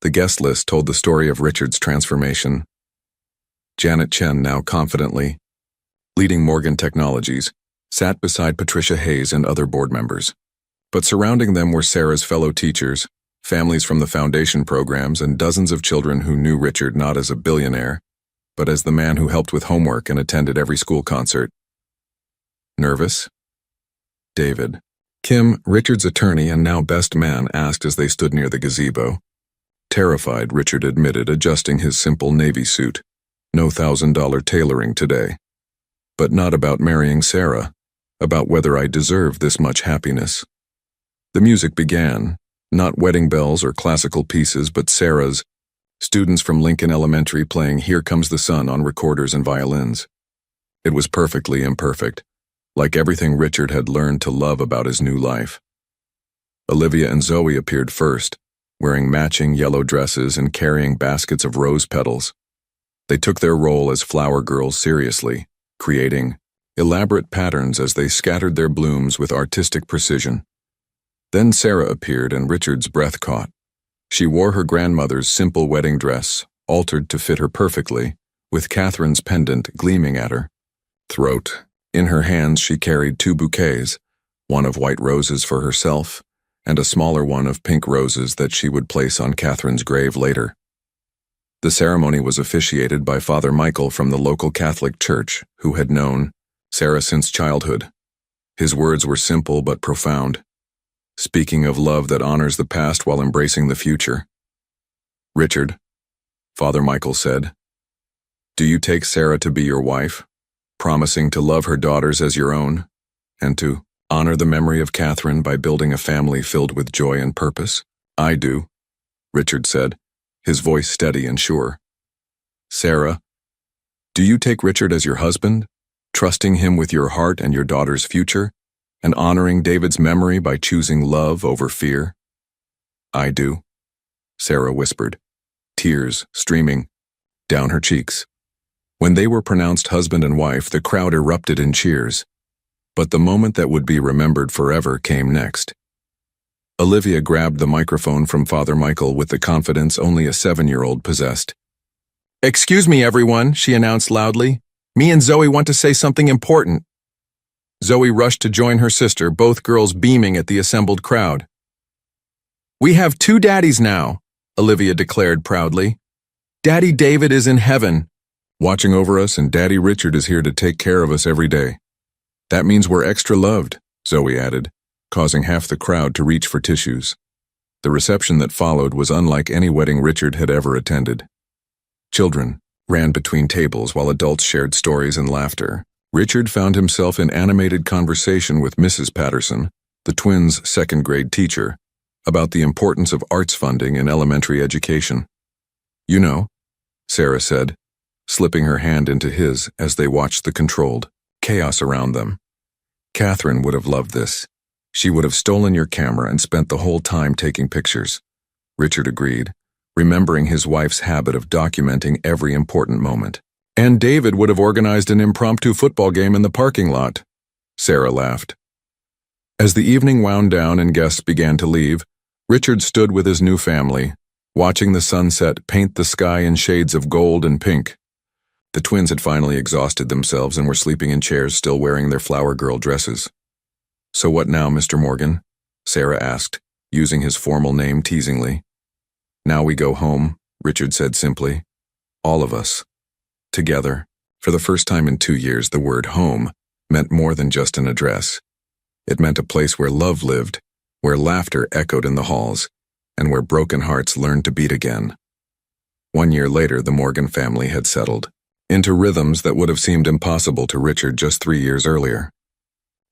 [SPEAKER 1] The guest list told the story of Richard's transformation. Janet Chen, now confidently leading Morgan Technologies, sat beside Patricia Hayes and other board members. But surrounding them were Sarah's fellow teachers, families from the foundation programs, and dozens of children who knew Richard not as a billionaire, but as the man who helped with homework and attended every school concert. Nervous? David, Kim, Richard's attorney and now best man, asked as they stood near the gazebo. Terrified, Richard admitted, adjusting his simple navy suit. No $1,000 tailoring today. But not about marrying Sarah, about whether I deserve this much happiness. The music began, not wedding bells or classical pieces, but Sarah's, students from Lincoln Elementary playing Here Comes the Sun on recorders and violins. It was perfectly imperfect, like everything Richard had learned to love about his new life. Olivia and Zoe appeared first, wearing matching yellow dresses and carrying baskets of rose petals. They took their role as flower girls seriously, creating elaborate patterns as they scattered their blooms with artistic precision. Then Sarah appeared and Richard's breath caught. She wore her grandmother's simple wedding dress, altered to fit her perfectly, with Catherine's pendant gleaming at her throat. In her hands she carried 2 bouquets, one of white roses for herself, and a smaller one of pink roses that she would place on Catherine's grave later. The ceremony was officiated by Father Michael from the local Catholic church, who had known Sarah since childhood. His words were simple but profound, speaking of love that honors the past while embracing the future. Richard, Father Michael said, do you take Sarah to be your wife, promising to love her daughters as your own, and to honor the memory of Catherine by building a family filled with joy and purpose? I do, Richard said, his voice steady and sure. Sarah, do you take Richard as your husband, trusting him with your heart and your daughter's future, and honoring David's memory by choosing love over fear? I do, Sarah whispered, tears streaming down her cheeks. When they were pronounced husband and wife, the crowd erupted in cheers. But the moment that would be remembered forever came next. Olivia grabbed the microphone from Father Michael with the confidence only a 7-year-old possessed. Excuse me, everyone, she announced loudly. Me and Zoe want to say something important. Zoe rushed to join her sister, both girls beaming at the assembled crowd. We have 2 daddies now, Olivia declared proudly. Daddy David is in heaven, watching over us, and Daddy Richard is here to take care of us every day. That means we're extra loved, Zoe added, causing half the crowd to reach for tissues. The reception that followed was unlike any wedding Richard had ever attended. Children ran between tables while adults shared stories and laughter. Richard found himself in animated conversation with Mrs. Patterson, the twins' 2nd-grade teacher, about the importance of arts funding in elementary education. You know, Sarah said, slipping her hand into his as they watched the controlled chaos around them. Catherine would have loved this. She would have stolen your camera and spent the whole time taking pictures. Richard agreed, remembering his wife's habit of documenting every important moment. And David would have organized an impromptu football game in the parking lot. Sarah laughed. As the evening wound down and guests began to leave, Richard stood with his new family, watching the sunset paint the sky in shades of gold and pink. The twins had finally exhausted themselves and were sleeping in chairs, still wearing their flower girl dresses. So what now, Mr. Morgan? Sarah asked, using his formal name teasingly. Now we go home, Richard said simply. All of us. Together. For the first time in 2 years, the word home meant more than just an address. It meant a place where love lived, where laughter echoed in the halls, and where broken hearts learned to beat again. 1 year later, the Morgan family had settled into rhythms that would have seemed impossible to Richard just 3 years earlier.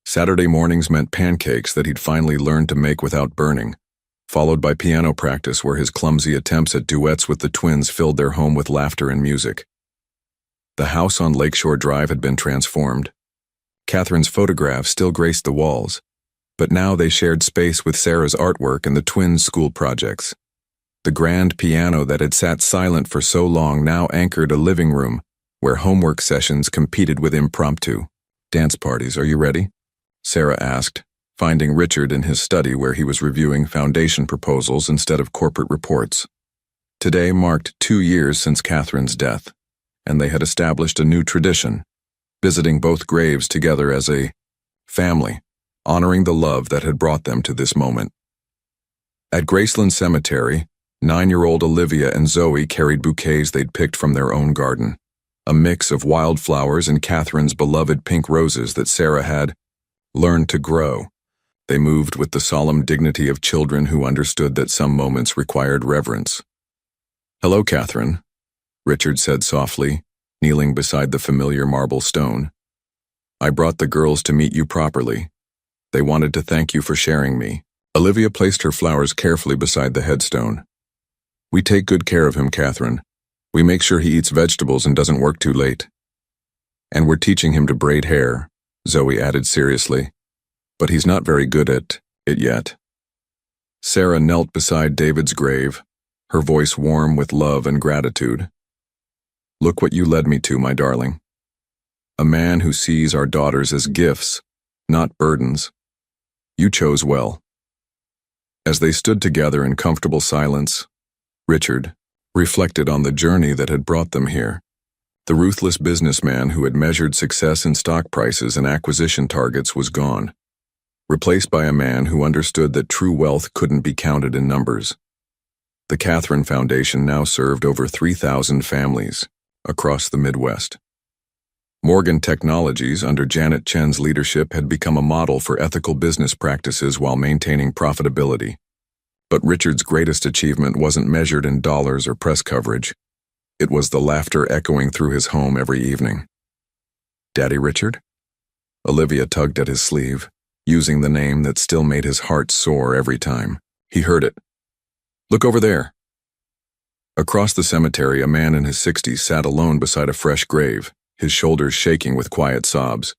[SPEAKER 1] Saturday mornings meant pancakes that he'd finally learned to make without burning, followed by piano practice where his clumsy attempts at duets with the twins filled their home with laughter and music. The house on Lakeshore Drive had been transformed. Catherine's photographs still graced the walls, but now they shared space with Sarah's artwork and the twins' school projects. The grand piano that had sat silent for so long now anchored a living room where homework sessions competed with impromptu dance parties. "Are you ready?" Sarah asked, finding Richard in his study where he was reviewing foundation proposals instead of corporate reports. Today marked 2 years since Catherine's death, and they had established a new tradition, visiting both graves together as a family, honoring the love that had brought them to this moment. At Graceland Cemetery, 9-year-old Olivia and Zoe carried bouquets they'd picked from their own garden, a mix of wildflowers and Catherine's beloved pink roses that Sarah had learned to grow. They moved with the solemn dignity of children who understood that some moments required reverence. "Hello, Catherine," Richard said softly, kneeling beside the familiar marble stone. "I brought the girls to meet you properly. They wanted to thank you for sharing me." Olivia placed her flowers carefully beside the headstone. "We take good care of him, Catherine. We make sure he eats vegetables and doesn't work too late. And we're teaching him to braid hair," Zoe added seriously. "But he's not very good at it yet." Sarah knelt beside David's grave, her voice warm with love and gratitude. "Look what you led me to, my darling. A man who sees our daughters as gifts, not burdens. You chose well." As they stood together in comfortable silence, Richard reflected on the journey that had brought them here. The ruthless businessman who had measured success in stock prices and acquisition targets was gone, replaced by a man who understood that true wealth couldn't be counted in numbers. The Catherine Foundation now served over 3,000 families across the Midwest. Morgan Technologies, under Janet Chen's leadership, had become a model for ethical business practices while maintaining profitability. But Richard's greatest achievement wasn't measured in dollars or press coverage. It was the laughter echoing through his home every evening. "Daddy Richard?" Olivia tugged at his sleeve, using the name that still made his heart soar every time he heard it. "Look over there." Across the cemetery, a man in his 60s sat alone beside a fresh grave, his shoulders shaking with quiet sobs.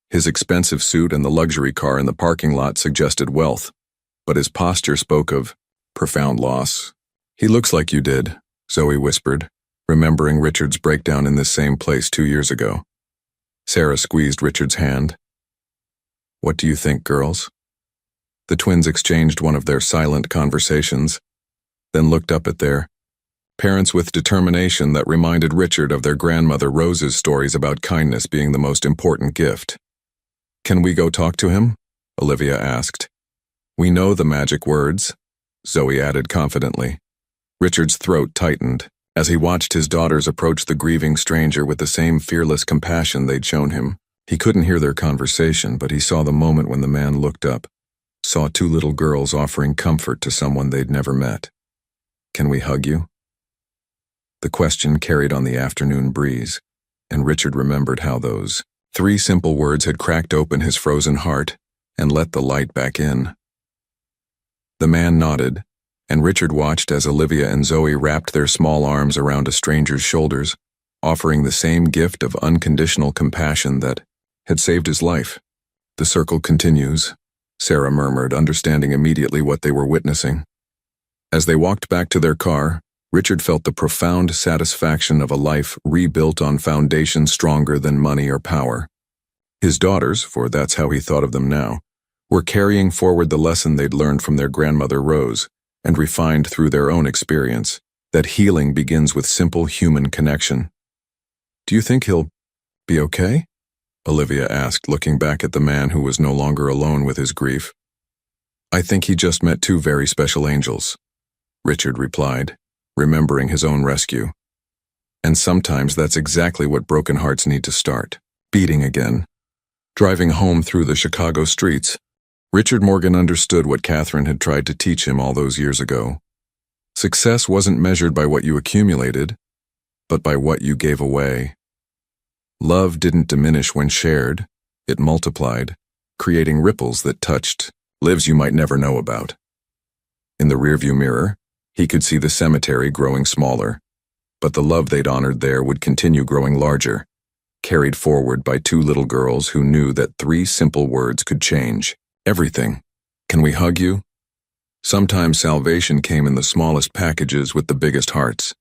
[SPEAKER 1] His expensive suit and the luxury car in the parking lot suggested wealth, but his posture spoke of profound loss. "He looks like you did," Zoe whispered, remembering Richard's breakdown in this same place 2 years ago. Sarah squeezed Richard's hand. "What do you think, girls?" The twins exchanged one of their silent conversations, then looked up at their parents with determination that reminded Richard of their grandmother Rose's stories about kindness being the most important gift. "Can we go talk to him?" Olivia asked. "We know the magic words," Zoe added confidently. Richard's throat tightened as he watched his daughters approach the grieving stranger with the same fearless compassion they'd shown him. He couldn't hear their conversation, but he saw the moment when the man looked up, saw 2 little girls offering comfort to someone they'd never met. "Can we hug you?" The question carried on the afternoon breeze, and Richard remembered how those 3 simple words had cracked open his frozen heart and let the light back in. The man nodded, and Richard watched as Olivia and Zoe wrapped their small arms around a stranger's shoulders, offering the same gift of unconditional compassion that had saved his life. "The circle continues," Sarah murmured, understanding immediately what they were witnessing. As they walked back to their car, Richard felt the profound satisfaction of a life rebuilt on foundations stronger than money or power. His daughters, for that's how he thought of them now, were carrying forward the lesson they'd learned from their grandmother Rose and refined through their own experience, that healing begins with simple human connection. "Do you think he'll be okay?" Olivia asked, looking back at the man who was no longer alone with his grief. "I think he just met 2 very special angels," Richard replied, remembering his own rescue. "And sometimes that's exactly what broken hearts need to start, beating again." Driving home through the Chicago streets, Richard Morgan understood what Catherine had tried to teach him all those years ago. Success wasn't measured by what you accumulated, but by what you gave away. Love didn't diminish when shared, it multiplied, creating ripples that touched lives you might never know about. In the rearview mirror, he could see the cemetery growing smaller, but the love they'd honored there would continue growing larger, carried forward by 2 little girls who knew that 3 simple words could change everything. "Can we hug you?" Sometimes salvation came in the smallest packages with the biggest hearts.